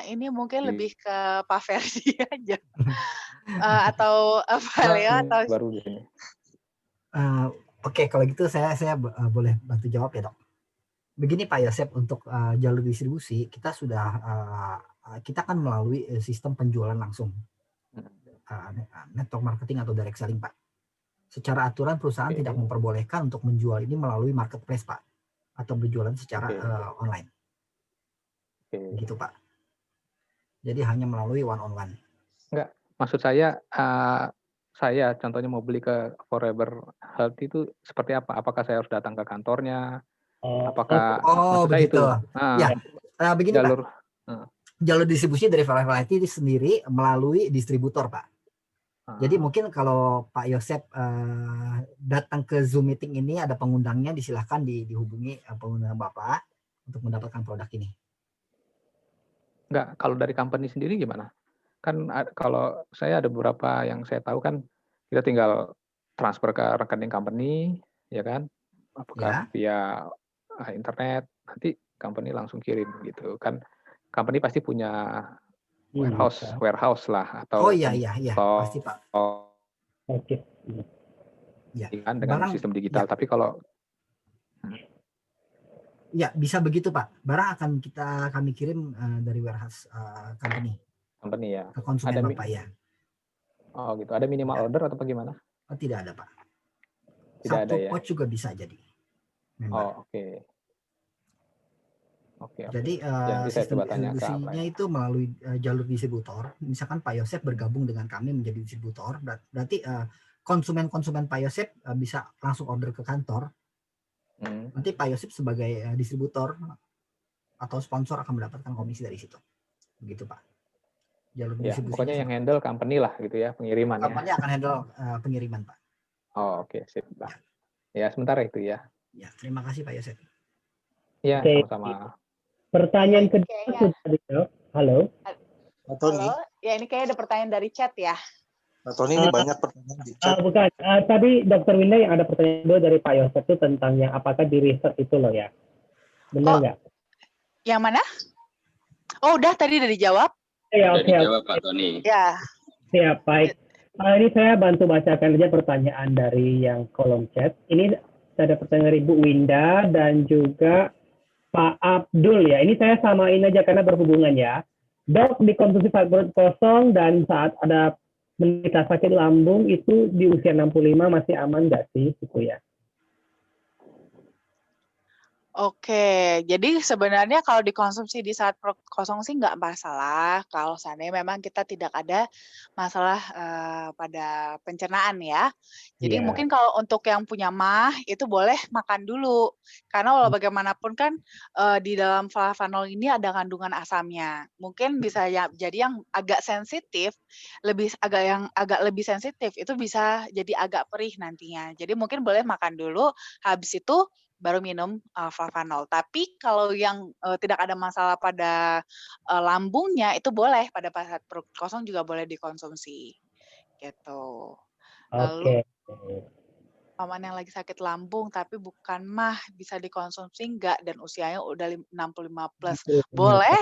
Ini mungkin lebih ke Pak Ferdi aja. Atau apa ya? Atau baru di sini. Oke, kalau gitu saya boleh bantu jawab ya, Dok. Begini Pak Yosep, untuk jalur distribusi kita sudah kita kan melalui sistem penjualan langsung, network marketing atau direct selling, Pak. Secara aturan perusahaan tidak memperbolehkan untuk menjual ini melalui marketplace, Pak, atau berjualan secara online. Begitu, Pak. Jadi hanya melalui one on one. Enggak, maksud saya saya contohnya mau beli ke Forever Health itu seperti apa? Apakah saya harus datang ke kantornya? Apakah Oh, maksudnya itu? begitu. Nah, Ya, begini Pak. jalur Jalur distribusi dari Forever IT sendiri melalui distributor, Pak. Jadi mungkin kalau Pak Yosep datang ke Zoom meeting ini ada pengundangnya, disilahkan dihubungi pengundang Bapak untuk mendapatkan produk ini. enggak, kalau dari company sendiri gimana? Kan kalau saya ada beberapa yang saya tahu kan kita tinggal transfer ke rekening company, ya kan? Apakah via internet, nanti company langsung kirim gitu kan. Company pasti punya warehouse lah atau Oh iya, pasti Pak. Oke. Ya, kan dengan sistem digital. Tapi kalau ya bisa begitu Pak. Barang akan kami kirim dari warehouse company ya ke konsumen Bapak ya. Oh gitu. Ada minimal order atau bagaimana? Oh, tidak ada Pak. Tidak Satu ada ya. pouch juga bisa jadi. Oh oke. Jadi nanti saya sistem coba tanya ke distribusinya itu melalui jalur distributor. Misalkan Pak Yosep bergabung dengan kami menjadi distributor, berarti konsumen-konsumen Pak Yosep bisa langsung order ke kantor. Nanti Pak Yosep sebagai distributor atau sponsor akan mendapatkan komisi dari situ. Begitu Pak. Jalur distribusinya. Pokoknya yang handle company lah gitu ya, pengiriman. Company akan handle pengiriman Pak. Oh oke, sip Pak. Ya sementara itu ya. Ya, terima kasih Pak Yosep. Ya, sama-sama. Pertanyaan kedua, halo. Halo, ya ini kayaknya ada pertanyaan dari chat ya. Pak Tony, ini banyak pertanyaan di chat. Bukan, tadi Dr. Winda yang ada pertanyaan dulu dari Pak Yosef itu tentang yang apakah di riset itu loh ya. Benar nggak? Yang mana? Oh udah tadi udah dijawab. Ya, Udah dijawab Pak Tony. Ya. Siap, baik. Ini saya bantu bacakan aja pertanyaan dari yang kolom chat. Ini ada pertanyaan dari Bu Winda dan juga Pak Abdul ya. Ini saya samain aja karena berhubungan ya. Dok, dikonsumsi saat perut kosong dan saat ada menderita sakit lambung itu di usia 65 masih aman nggak sih? Gitu ya. Oke, jadi sebenarnya kalau dikonsumsi di saat perut kosong sih nggak masalah. Kalau seandainya memang kita tidak ada masalah pada pencernaan ya. Jadi mungkin kalau untuk yang punya MAH itu boleh makan dulu. Karena walau bagaimanapun kan di dalam flavanol ini ada kandungan asamnya. Mungkin bisa jadi yang agak sensitif, agak lebih sensitif itu bisa jadi agak perih nantinya. Jadi mungkin boleh makan dulu, habis itu baru minum flavanol. Tapi kalau yang tidak ada masalah pada lambungnya itu boleh pada saat perut kosong juga boleh dikonsumsi. Gitu. Lalu paman yang lagi sakit lambung tapi bukan MAH bisa dikonsumsi enggak dan usianya udah 65 plus. Boleh.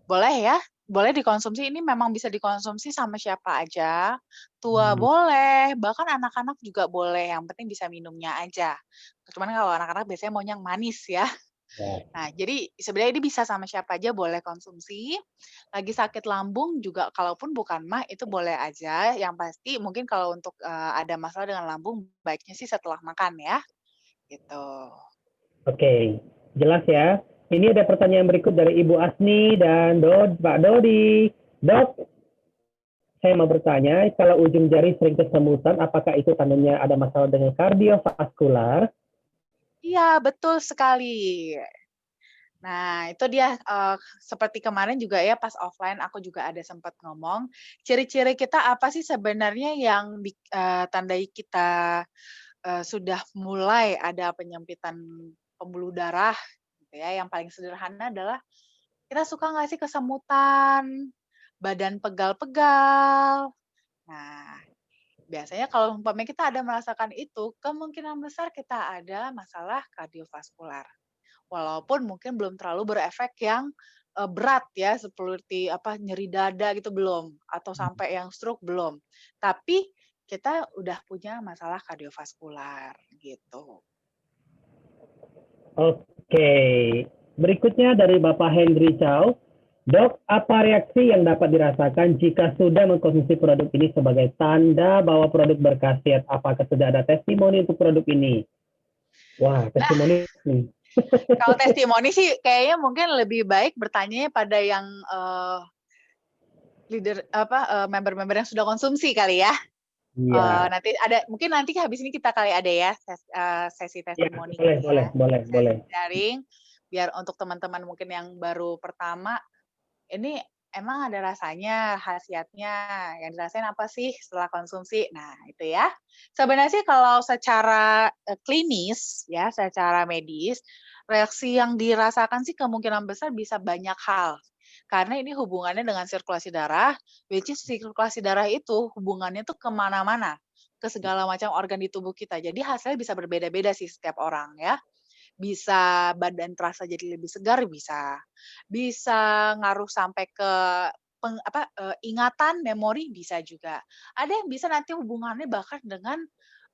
Boleh ya. Boleh dikonsumsi, ini memang bisa dikonsumsi sama siapa aja. Tua boleh, bahkan anak-anak juga boleh, yang penting bisa minumnya aja. Cuman kalau anak-anak biasanya maunya yang manis ya. Nah, jadi sebenarnya ini bisa sama siapa aja boleh konsumsi. Lagi sakit lambung juga kalaupun bukan MAH itu boleh aja. Yang pasti mungkin kalau untuk ada masalah dengan lambung baiknya sih setelah makan ya. Gitu. Oke, jelas ya. Ini ada pertanyaan berikut dari Ibu Asni dan Pak Dodi. Dok, saya mau bertanya, kalau ujung jari sering kesemutan, apakah itu tandanya ada masalah dengan kardiovaskular? Iya, betul sekali. Nah, itu dia seperti kemarin juga ya pas offline aku juga ada sempat ngomong, ciri-ciri kita apa sih sebenarnya yang tandai kita sudah mulai ada penyempitan pembuluh darah gitu ya. Yang paling sederhana adalah kita suka nggak sih kesemutan, badan pegal-pegal. Nah, biasanya kalau umpamanya kita ada merasakan itu, kemungkinan besar kita ada masalah kardiovaskular. Walaupun mungkin belum terlalu berefek yang berat ya, seperti nyeri dada gitu belum, atau sampai yang stroke belum. Tapi kita udah punya masalah kardiovaskular gitu. Oke, berikutnya dari Bapak Henry Chow. Dok, apa reaksi yang dapat dirasakan jika sudah mengkonsumsi produk ini sebagai tanda bahwa produk berkhasiat? Apakah sudah ada testimoni untuk produk ini? Wah, testimoni nih. Kalau testimoni sih kayaknya mungkin lebih baik bertanya pada yang leader member-member yang sudah konsumsi kali ya. Iya. Nanti ada, mungkin nanti habis ini kita kali ada ya sesi Ya, testimoni boleh, gitu boleh, ya. boleh, Sesi boleh. sharing biar untuk teman-teman mungkin yang baru pertama, ini emang ada rasanya, khasiatnya, yang dirasain apa sih setelah konsumsi? Nah, itu ya. Sebenarnya sih kalau secara klinis ya, secara medis, reaksi yang dirasakan sih kemungkinan besar bisa banyak hal. Karena ini hubungannya dengan sirkulasi darah, which is sirkulasi darah itu hubungannya tuh kemana-mana, ke segala macam organ di tubuh kita. Jadi hasilnya bisa berbeda-beda sih setiap orang ya. Bisa badan terasa jadi lebih segar, bisa ngaruh sampai ke ingatan, memori bisa juga. Ada yang bisa nanti hubungannya bahkan dengan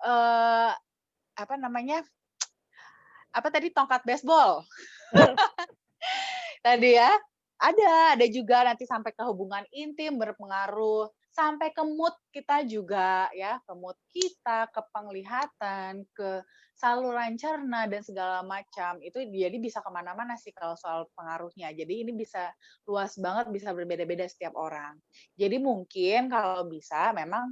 eee, apa namanya, apa tadi, tongkat baseball tadi ya. Ada juga nanti sampai ke hubungan intim berpengaruh, sampai ke mood kita juga ya, ke mood kita, ke penglihatan, ke saluran cerna dan segala macam. Itu jadi bisa kemana-mana sih kalau soal pengaruhnya. Jadi ini bisa luas banget, bisa berbeda-beda setiap orang. Jadi mungkin kalau bisa memang,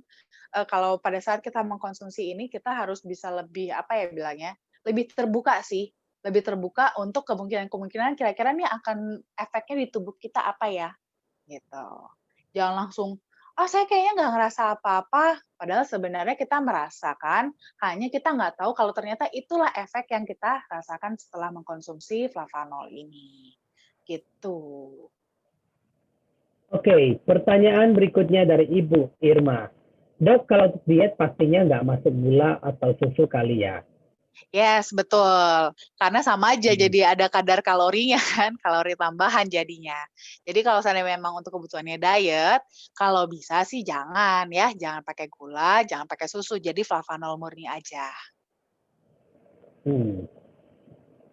kalau pada saat kita mengkonsumsi ini kita harus bisa lebih, apa ya bilangnya, lebih terbuka sih. Lebih terbuka untuk kemungkinan-kemungkinan kira-kira nih akan efeknya di tubuh kita apa ya, gitu. Jangan langsung, "Ah, saya kayaknya nggak ngerasa apa-apa," padahal sebenarnya kita merasakan, hanya kita nggak tahu kalau ternyata itulah efek yang kita rasakan setelah mengkonsumsi flavanol ini, gitu. Oke, pertanyaan berikutnya dari Ibu Irma. Dok, kalau untuk diet pastinya nggak masuk gula atau susu kali ya? Yes, betul. Karena sama aja jadi ada kadar kalorinya kan, kalori tambahan jadinya. Jadi kalau seandainya memang untuk kebutuhannya diet, kalau bisa sih jangan ya, jangan pakai gula, jangan pakai susu, jadi flavanol murni aja.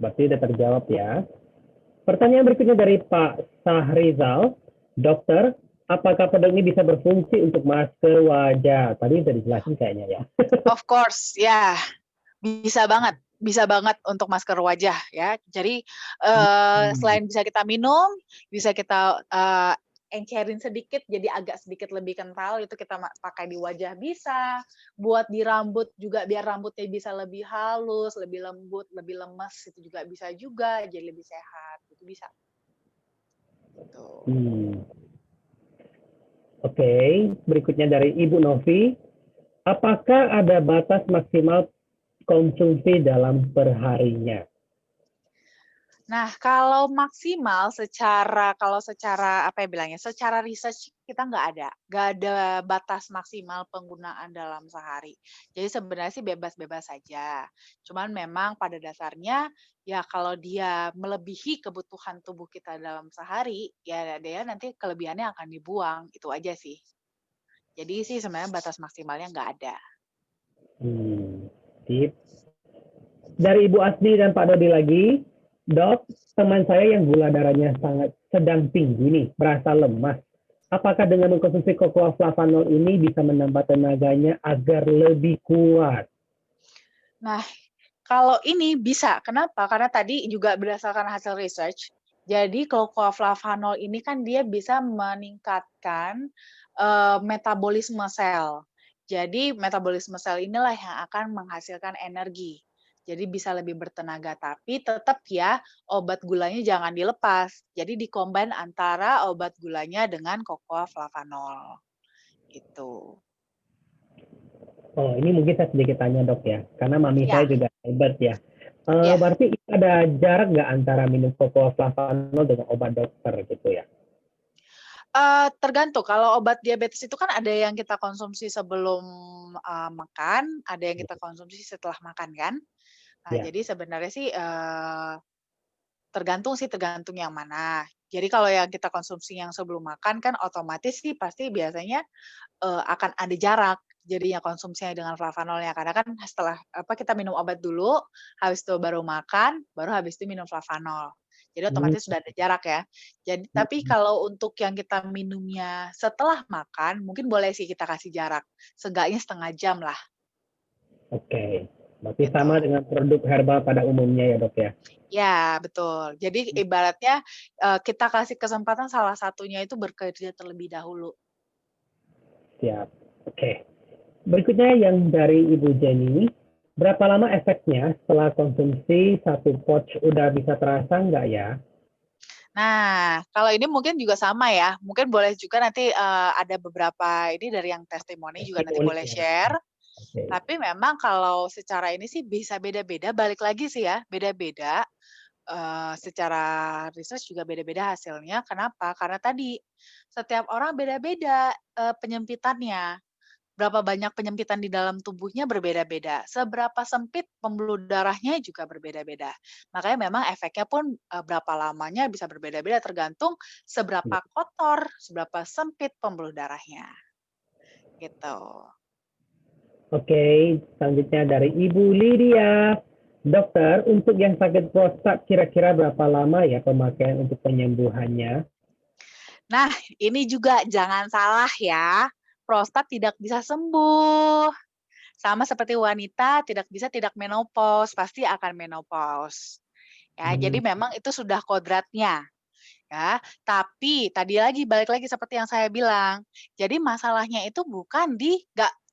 Berarti udah terjawab ya. Pertanyaan berikutnya dari Pak Sahrizal. Dokter, apakah produk ini bisa berfungsi untuk masker wajah? Tadi udah dijelasin kayaknya ya. Of course, ya. Bisa banget untuk masker wajah ya. Jadi selain bisa kita minum, bisa kita encerin sedikit jadi agak sedikit lebih kental, itu kita pakai di wajah bisa, buat di rambut juga biar rambutnya bisa lebih halus, lebih lembut, lebih lemes, itu juga bisa juga, jadi lebih sehat, itu bisa. Gitu. Oke, berikutnya dari Ibu Novi. Apakah ada batas maksimal konsumsi dalam perharinya? Nah, kalau maksimal kalau secara apa ya bilangnya, secara research kita nggak ada batas maksimal penggunaan dalam sehari. Jadi sebenarnya sih bebas-bebas saja. Cuman memang pada dasarnya ya kalau dia melebihi kebutuhan tubuh kita dalam sehari, ya dia nanti kelebihannya akan dibuang, itu aja sih. Jadi sih sebenarnya batas maksimalnya nggak ada. Sip. Dari Ibu Asdi dan Pak Dodi lagi, Dok, teman saya yang gula darahnya sangat sedang tinggi nih, berasa lemas. Apakah dengan mengkonsumsi cocoa flavanol ini bisa menambah tenaganya agar lebih kuat? Nah, kalau ini bisa. Kenapa? Karena tadi juga berdasarkan hasil research, jadi cocoa flavanol ini kan dia bisa meningkatkan metabolisme sel. Jadi metabolisme sel inilah yang akan menghasilkan energi. Jadi bisa lebih bertenaga, tapi tetap ya obat gulanya jangan dilepas. Jadi dikombin antara obat gulanya dengan cocoa flavanol. Gitu. Oh, ini mungkin saya sedikit tanya dok ya, karena mami Ya. saya juga hebat ya. Ya. Berarti ada jarak nggak antara minum cocoa flavanol dengan obat dokter gitu ya? Tergantung, kalau obat diabetes itu kan ada yang kita konsumsi sebelum makan, ada yang kita konsumsi setelah makan kan. Nah, Ya. jadi sebenarnya sih tergantung yang mana. Jadi kalau yang kita konsumsi yang sebelum makan kan otomatis sih pasti biasanya akan ada jarak jadinya konsumsinya dengan flavanolnya. Karena kan setelah kita minum obat dulu, habis itu baru makan, baru habis itu minum flavanol. Jadi otomatis sudah ada jarak ya. Jadi tapi kalau untuk yang kita minumnya setelah makan, mungkin boleh sih kita kasih jarak, seenggaknya setengah jam lah. Oke, berarti Gitu. sama dengan produk herbal pada umumnya ya dok ya? Ya, betul. Jadi ibaratnya kita kasih kesempatan salah satunya itu bekerja terlebih dahulu. Siap. Oke. Berikutnya yang dari Ibu Jenny, berapa lama efeknya setelah konsumsi satu pouch udah bisa terasa nggak ya? Nah, kalau ini mungkin juga sama ya. Mungkin boleh juga nanti ada beberapa ini dari yang testimoni juga nanti boleh share. Oke. Tapi memang kalau secara ini sih bisa beda-beda. Balik lagi sih ya, beda-beda. Secara research juga beda-beda hasilnya. Kenapa? Karena tadi setiap orang beda-beda penyempitannya. Berapa banyak penyempitan di dalam tubuhnya berbeda-beda. Seberapa sempit pembuluh darahnya juga berbeda-beda. Makanya memang efeknya pun berapa lamanya bisa berbeda-beda tergantung seberapa kotor, seberapa sempit pembuluh darahnya. Gitu. Oke, selanjutnya dari Ibu Lydia. Dokter, untuk yang sakit prostat kira-kira berapa lama ya pemakaian untuk penyembuhannya? Nah, ini juga jangan salah ya. Prostat tidak bisa sembuh. Sama seperti wanita tidak menopause, pasti akan menopause. Ya, jadi memang itu sudah kodratnya. Ya, tapi tadi lagi balik lagi seperti yang saya bilang. Jadi masalahnya itu bukan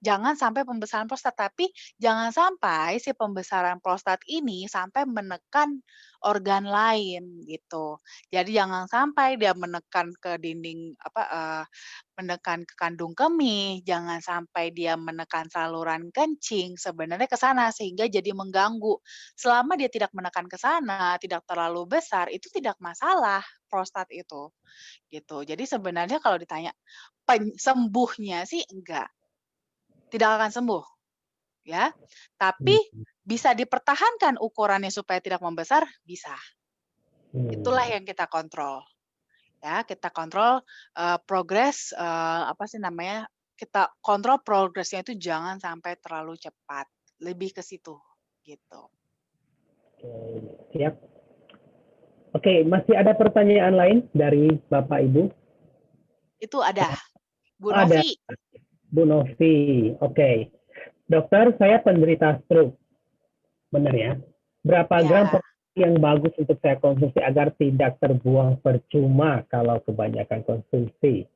jangan sampai pembesaran prostat, tapi jangan sampai si pembesaran prostat ini sampai menekan organ lain gitu. Jadi jangan sampai dia menekan ke dinding menekan ke kandung kemih, jangan sampai dia menekan saluran kencing, sebenarnya ke sana sehingga jadi mengganggu. Selama dia tidak menekan ke sana, tidak terlalu besar, itu tidak masalah prostat itu, gitu. Jadi sebenarnya kalau ditanya sembuhnya sih enggak, tidak akan sembuh, ya. Tapi bisa dipertahankan ukurannya supaya tidak membesar, bisa. Itulah yang kita kontrol. Ya, kita kontrol progres kita kontrol progresnya itu jangan sampai terlalu cepat, lebih ke situ, gitu. Oke, siap. Oke, masih ada pertanyaan lain dari Bapak Ibu? Itu ada. Bu Ada. Novi. Bu Novi, oke. Dokter, saya penderita stroke. Benar ya? Berapa gram yang bagus untuk saya konsumsi agar tidak terbuang percuma kalau kebanyakan konsumsi?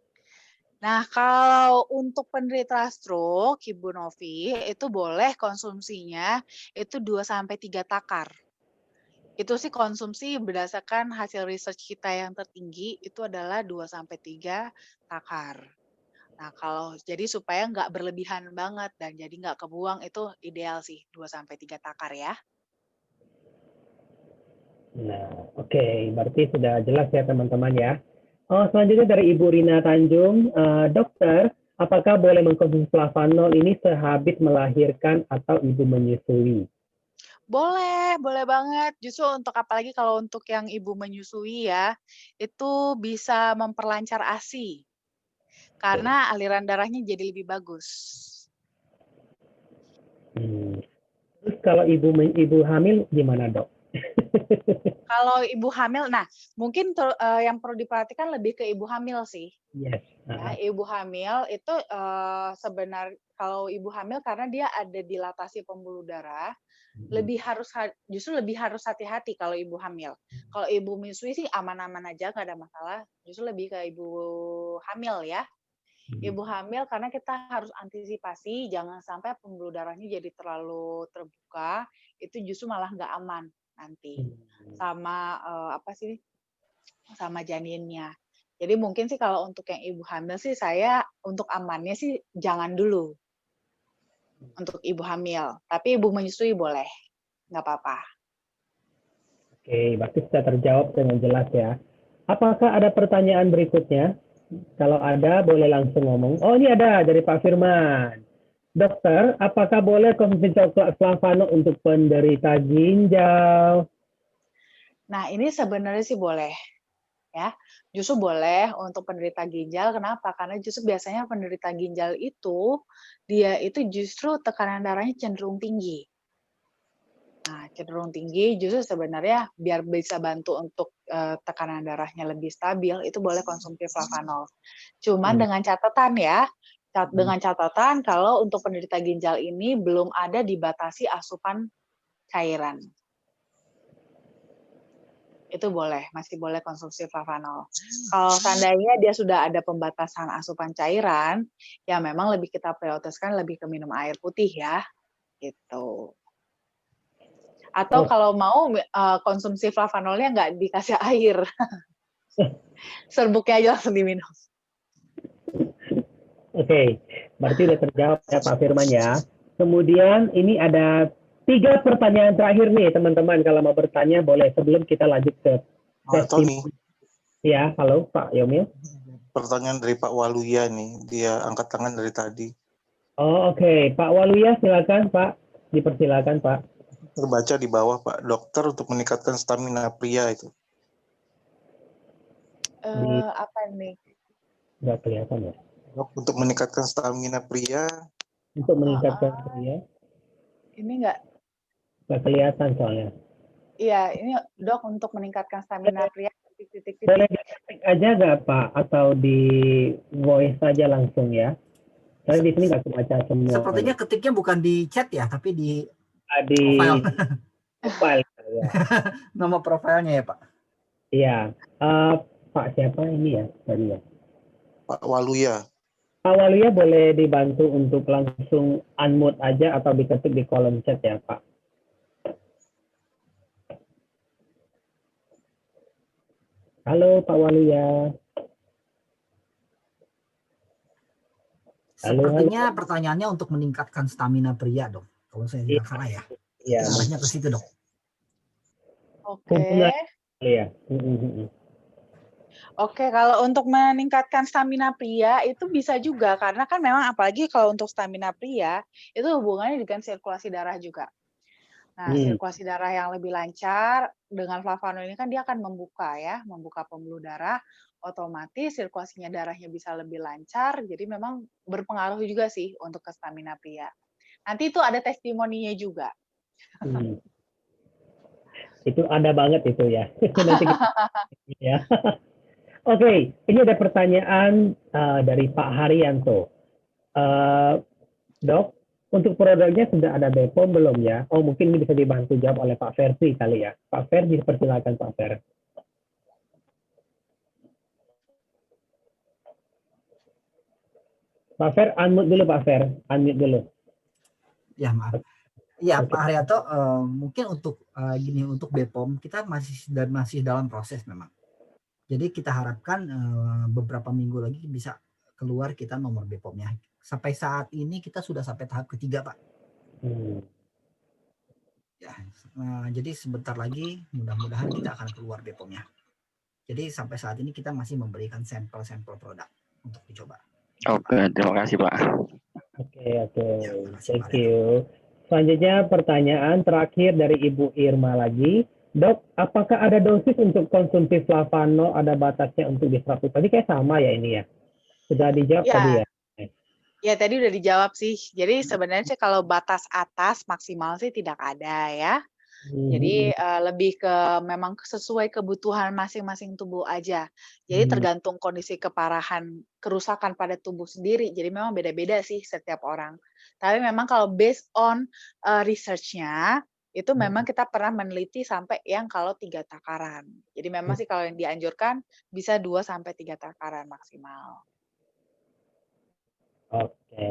Nah, kalau untuk penderita stroke, Ibu Novi, itu boleh konsumsinya itu 2-3 takar. Itu sih konsumsi berdasarkan hasil research kita yang tertinggi itu adalah 2-3 takar. Nah, jadi supaya nggak berlebihan banget dan jadi nggak kebuang itu ideal sih 2-3 takar ya. Nah, oke, berarti sudah jelas ya teman-teman ya. Selanjutnya dari Ibu Rina Tanjung, dokter, apakah boleh mengkonsumsi flavanol ini sehabis melahirkan atau ibu menyusui? Boleh banget. Justru apalagi kalau untuk yang ibu menyusui ya, itu bisa memperlancar ASI. Karena aliran darahnya jadi lebih bagus. Terus kalau ibu hamil gimana, Dok? Kalau ibu hamil, nah mungkin yang perlu diperhatikan lebih ke ibu hamil sih. Yes. Ya, ibu hamil itu sebenarnya kalau ibu hamil karena dia ada dilatasi pembuluh darah, justru lebih harus hati-hati kalau ibu hamil. Kalau ibu menyusui sih aman-aman aja, nggak ada masalah. Justru lebih ke ibu hamil ya. Ibu hamil karena kita harus antisipasi jangan sampai pembuluh darahnya jadi terlalu terbuka, itu justru malah nggak aman nanti sama sama janinnya. Jadi mungkin sih kalau untuk yang ibu hamil sih saya untuk amannya sih jangan dulu untuk ibu hamil, tapi ibu menyusui boleh, nggak apa-apa. Oke, berarti sudah terjawab dengan jelas ya. Apakah ada pertanyaan berikutnya? Kalau ada, boleh langsung ngomong. Oh, ini ada dari Pak Firman. Dokter, apakah boleh konsumsi coklat flavanol untuk penderita ginjal? Nah, ini sebenarnya sih boleh. Ya, justru boleh untuk penderita ginjal. Kenapa? Karena justru biasanya penderita ginjal itu, dia itu justru tekanan darahnya cenderung tinggi. Nah, cenderung tinggi justru sebenarnya biar bisa bantu untuk tekanan darahnya lebih stabil, itu boleh konsumsi flavanol. Cuman dengan catatan ya, dengan catatan kalau untuk penderita ginjal ini belum ada dibatasi asupan cairan. itu boleh, masih boleh konsumsi flavanol. Kalau seandainya dia sudah ada pembatasan asupan cairan, ya memang lebih kita prioritaskan lebih ke minum air putih ya, gitu. Atau kalau mau konsumsi flavanolnya nggak dikasih air, serbuknya aja langsung diminum. Oke, berarti udah terjawab ya Pak Firman ya. Kemudian ini ada 3 pertanyaan terakhir nih teman-teman, kalau mau bertanya boleh sebelum kita lanjut ke Tony, Ya, halo Pak Yomil. pertanyaan dari Pak Waluya nih, dia angkat tangan dari tadi. Oh, oke. Pak Waluya silakan Pak, dipersilakan Pak. Terbaca di bawah Pak, dokter untuk meningkatkan stamina pria itu. Apa nih? Nggak kelihatan ya. Dok, untuk meningkatkan stamina pria. Untuk meningkatkan pria. Ini nggak kelihatan soalnya. Iya, ini Dok untuk meningkatkan stamina pria. Boleh diketik aja nggak Pak? Atau di voice saja langsung ya? Karena di sini nggak kebaca semua. Sepertinya ketiknya bukan di chat ya, tapi di profile. Ya. Nama profilnya ya Pak? Iya. Pak siapa ini ya tadi ya? Pak Waluya. Pak Waluya boleh dibantu untuk langsung unmute aja atau diketik di kolom chat ya Pak. Halo Pak Waluya. Sepertinya pertanyaannya untuk meningkatkan stamina pria dong. Kalau saya tidak salah ya. Iya. Arahnya ke situ dok. Oke. Iya. Oke, kalau untuk meningkatkan stamina pria itu bisa juga karena kan memang apalagi kalau untuk stamina pria itu hubungannya dengan sirkulasi darah juga. Nah, sirkulasi darah yang lebih lancar dengan flavanol ini kan dia akan membuka pembuluh darah, otomatis sirkulasinya darahnya bisa lebih lancar, jadi memang berpengaruh juga sih untuk ke stamina pria. Nanti itu ada testimoninya juga. Itu ada banget itu ya. Nanti kita, ya. Oke, ini ada pertanyaan dari Pak Haryanto. Dok, untuk produknya sudah ada BPOM belum ya? Oh, mungkin ini bisa dibantu jawab oleh Pak Ferdi kali ya. Pak Ferdi, persilakan Pak Fer. Pak Fer, unmute dulu Pak Fer. Unmute dulu. Ya, maaf. Ya, Pak Haryanto, mungkin untuk untuk BPOM kita masih dalam proses memang. Jadi kita harapkan beberapa minggu lagi bisa keluar kita nomor BPOM-nya. Sampai saat ini kita sudah sampai tahap ketiga, Pak. Ya, jadi sebentar lagi mudah-mudahan kita akan keluar BPOM-nya. Jadi sampai saat ini kita masih memberikan sampel-sampel produk untuk dicoba. Oke, terima kasih Pak. Oke. Thank you. Selanjutnya pertanyaan terakhir dari Ibu Irma lagi. Dok, apakah ada dosis untuk konsumsi flavanol, ada batasnya untuk disruptif? Tadi kayak sama ya ini ya? Sudah dijawab tadi ya? Ya, tadi udah dijawab sih. Jadi sebenarnya sih kalau batas atas maksimal sih tidak ada ya. Jadi lebih ke memang sesuai kebutuhan masing-masing tubuh aja. Jadi tergantung kondisi keparahan kerusakan pada tubuh sendiri. Jadi memang beda-beda sih setiap orang. Tapi memang kalau based on research-nya, itu memang kita pernah meneliti sampai yang kalau 3 takaran. Jadi memang sih kalau yang dianjurkan bisa 2-3 takaran maksimal. Oke.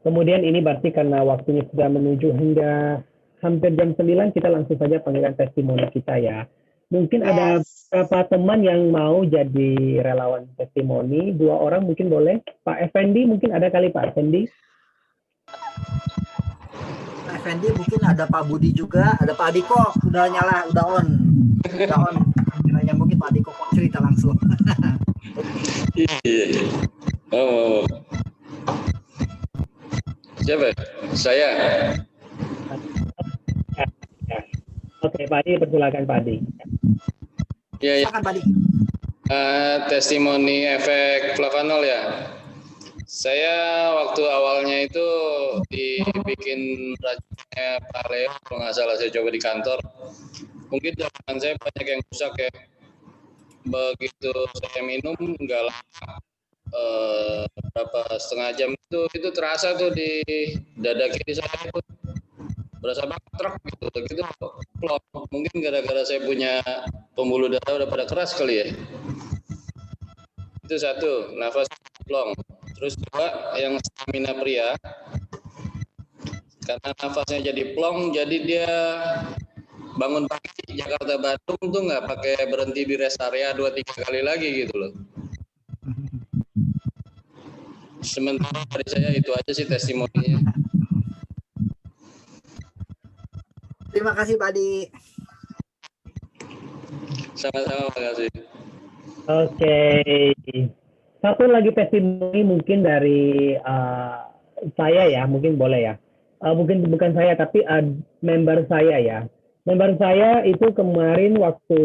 Kemudian ini berarti karena waktunya sudah menuju hingga hampir jam 9, kita langsung saja panggilan testimoni kita ya. Mungkin ada beberapa teman yang mau jadi relawan testimoni, 2 orang mungkin boleh. Pak Effendi mungkin ada kali Pak Effendi? Pak Effendi mungkin ada Pak Budi juga, ada Pak Adiko, udah nyala, udah on. Kiranya mungkin Pak Adiko kok cerita langsung. Iya. Oh. Siapa? Saya. Oke, Pak Adi, persilakan Pak Adi. Iya. Silakan Pak Adi. Testimoni efek flavanol ya. Saya waktu awalnya itu dibikin racunnya Pak Leo, kalau nggak salah saya coba di kantor. Mungkin zaman saya banyak yang rusak ya. Begitu saya minum nggak lama, berapa setengah jam itu terasa tuh di dada kiri saya itu berasa banget truk gitu. Mungkin gara-gara saya punya pembuluh darah udah pada keras kali ya. Itu satu, nafas plong. Terus dua, yang stamina pria, karena nafasnya jadi plong, jadi dia bangun pagi Jakarta Bandung tuh nggak pakai berhenti di rest area 2-3 kali lagi gitu loh. Sementara dari saya itu aja sih testimoninya. Terima kasih Pak Adi. Sama-sama, makasih. Oke. Satu lagi testimoni mungkin dari saya ya, mungkin boleh ya. Mungkin bukan saya, tapi member saya ya. Member saya itu kemarin waktu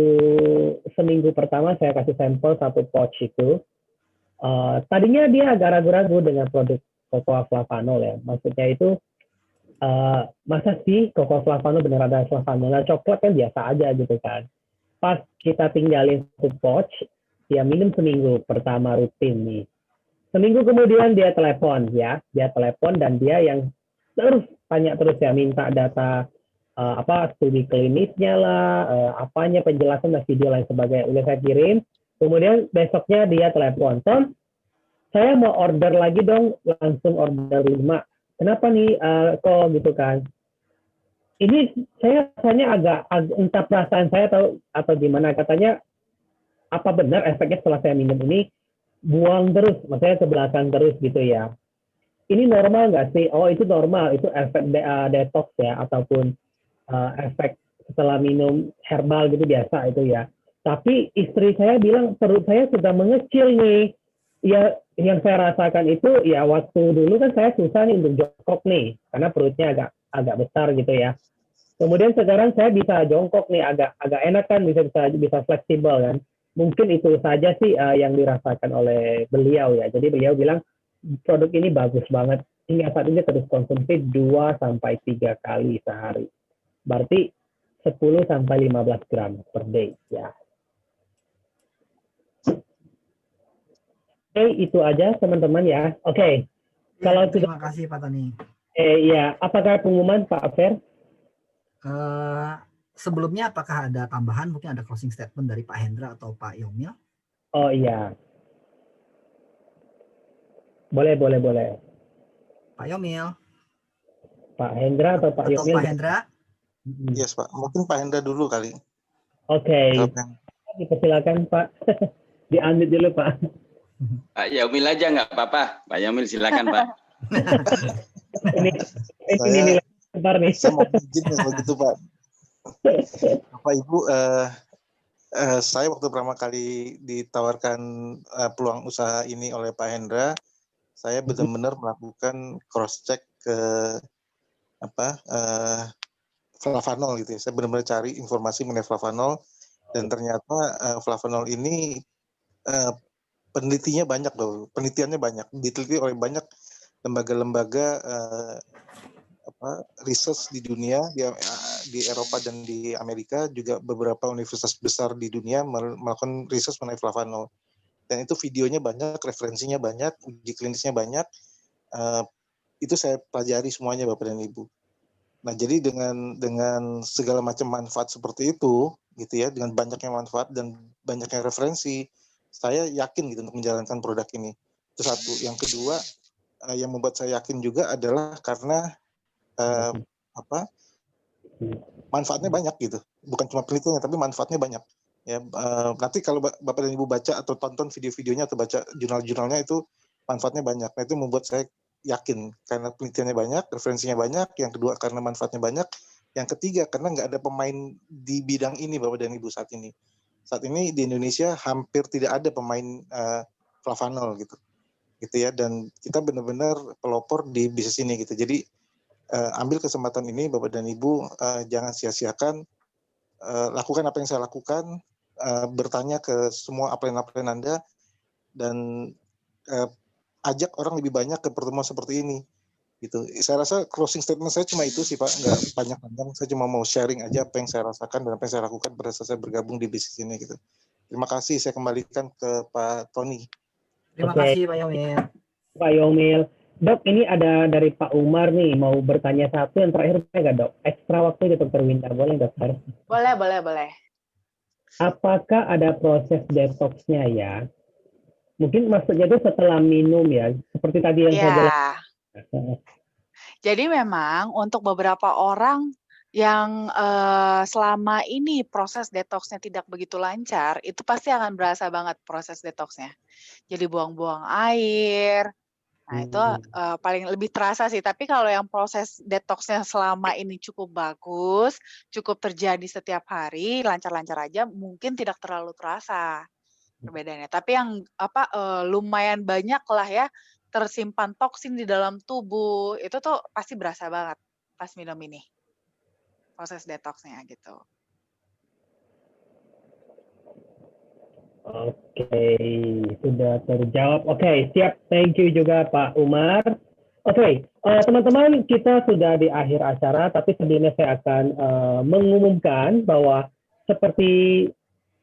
seminggu pertama saya kasih sampel satu pouch itu. Tadinya dia agak ragu-ragu dengan produk Cocoa Flavanol ya. Maksudnya itu, masa sih Cocoa Flavanol benar ada flavanol? Nah, coklat kan biasa aja gitu kan. Pas kita tinggalin satu pouch, dia minum seminggu pertama rutin nih. Seminggu kemudian dia telepon ya, dan dia yang terus tanya terus ya, minta data studi klinisnya lah, apanya penjelasan dan video lain sebagainya. Udah saya kirim, kemudian besoknya dia telepon, Tom, saya mau order lagi dong, langsung order 5. Kenapa nih kok gitu kan? Ini saya rasanya agak entah perasaan saya atau gimana, katanya apa benar efeknya setelah saya minum ini buang terus, maksudnya ke belakang terus gitu ya. Ini normal nggak sih? Oh itu normal, itu efek detox ya, ataupun efek setelah minum herbal gitu biasa itu ya. Tapi istri saya bilang perut saya sudah mengecil nih. Ya yang saya rasakan itu ya waktu dulu kan saya susah nih untuk jongkok nih karena perutnya agak besar gitu ya. Kemudian sekarang saya bisa jongkok nih, agak enak kan, bisa fleksibel kan. Mungkin itu saja sih yang dirasakan oleh beliau ya. Jadi beliau bilang produk ini bagus banget. Hingga saat ini terus konsumsi 2-3 kali sehari. Berarti 10-15 gram per day ya. Oke, itu aja teman-teman ya. Oke. Kalau Terima kasih Pak Tony. Ya, apakah pengumuman Pak Fer? Sebelumnya apakah ada tambahan, mungkin ada closing statement dari Pak Hendra atau Pak Yomil? Oh iya. Boleh. Pak Yomil. Pak Hendra atau Pak Yomil? Pak Hendra? Yes, Pak. Mungkin Pak Hendra dulu kali. Oke. Dipersilakan Pak. Diambil dulu Pak. Pak Yomil aja nggak apa-apa. Pak Yomil silakan Pak. ini sebentar nih. Saya mau izin kalau gitu Pak. Bapak Ibu, saya waktu pertama kali ditawarkan peluang usaha ini oleh Pak Hendra, saya benar-benar melakukan cross check ke flavanol gitu ya. Saya benar-benar cari informasi mengenai flavanol dan ternyata flavanol ini penelitiannya banyak, diteliti oleh banyak lembaga-lembaga research di dunia, di Eropa dan di Amerika, juga beberapa universitas besar di dunia melakukan research mengenai flavanol. Dan itu videonya banyak, referensinya banyak, uji klinisnya banyak. Itu saya pelajari semuanya Bapak dan Ibu. Nah, jadi dengan segala macam manfaat seperti itu, gitu ya, dengan banyaknya manfaat dan banyaknya referensi, saya yakin gitu untuk menjalankan produk ini. Itu satu. Yang kedua, yang membuat saya yakin juga adalah karena manfaatnya banyak gitu, bukan cuma penelitiannya tapi manfaatnya banyak ya. Nanti kalau Bapak dan Ibu baca atau tonton video-videonya atau baca jurnal-jurnalnya itu manfaatnya banyak. Nah, itu membuat saya yakin karena penelitiannya banyak, referensinya banyak. Yang kedua karena manfaatnya banyak. Yang ketiga karena nggak ada pemain di bidang ini Bapak dan Ibu saat ini di Indonesia hampir tidak ada pemain flavanol gitu ya, dan kita benar-benar pelopor di bisnis ini gitu. Jadi ambil kesempatan ini Bapak dan Ibu, jangan sia-siakan, lakukan apa yang saya lakukan, bertanya ke semua upline Anda, dan ajak orang lebih banyak ke pertemuan seperti ini gitu. Saya rasa closing statement saya cuma itu sih Pak, nggak panjang-panjang. Saya cuma mau sharing aja apa yang saya rasakan dan apa yang saya lakukan pada saat saya bergabung di bisnis ini gitu. Terima kasih, saya kembalikan ke Pak Tony. Terima kasih Pak Yomil. Pak Yomil. Dok, ini ada dari Pak Umar nih, mau bertanya satu, yang terakhir boleh nggak Dok? Ekstra waktu di Dr. Winda, boleh Dokter? Boleh. apakah ada proses detoxnya ya? Mungkin maksudnya itu setelah minum ya, seperti tadi yang saya Ya, jelaskan. jadi memang untuk beberapa orang yang selama ini proses detoksnya tidak begitu lancar, itu pasti akan berasa banget proses detoksnya. Jadi buang-buang air. Nah, itu paling lebih terasa sih. Tapi kalau yang proses detoksnya selama ini cukup bagus, cukup terjadi setiap hari, lancar-lancar aja, mungkin tidak terlalu terasa perbedaannya. Tapi yang lumayan banyak lah ya tersimpan toksin di dalam tubuh, itu tuh pasti berasa banget pas minum ini. Proses detoksnya gitu. Oke, sudah terjawab. Oke, siap. Thank you juga Pak Umar. Oke, teman-teman, kita sudah di akhir acara, tapi sebelumnya saya akan mengumumkan bahwa seperti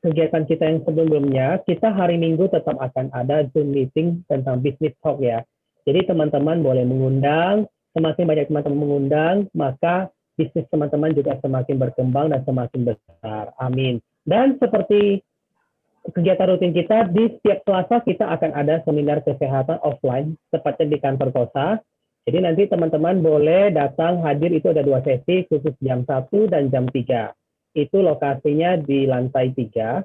kegiatan kita yang sebelumnya, kita hari Minggu tetap akan ada Zoom meeting tentang business talk ya. Jadi teman-teman boleh mengundang, semakin banyak teman-teman mengundang, maka bisnis teman-teman juga semakin berkembang dan semakin besar. Amin. Dan seperti kegiatan rutin kita, di setiap Selasa kita akan ada seminar kesehatan offline, tepatnya di kantor Kosa. Jadi nanti teman-teman boleh datang hadir, itu ada 2 sesi, khusus jam 1 dan jam 3. Itu lokasinya di lantai 3.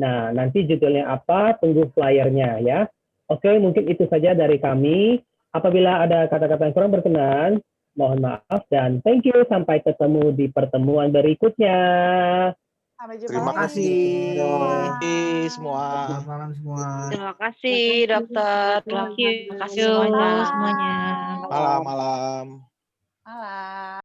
Nah, nanti judulnya apa, tunggu flyernya ya. Oke, mungkin itu saja dari kami. Apabila ada kata-kata yang kurang berkenan, mohon maaf dan thank you. Sampai ketemu di pertemuan berikutnya. Sampai jumpa Terima lagi. kasih semua. Selamat malam semua. Terima kasih dokter. Terima kasih Sama-sama. semuanya.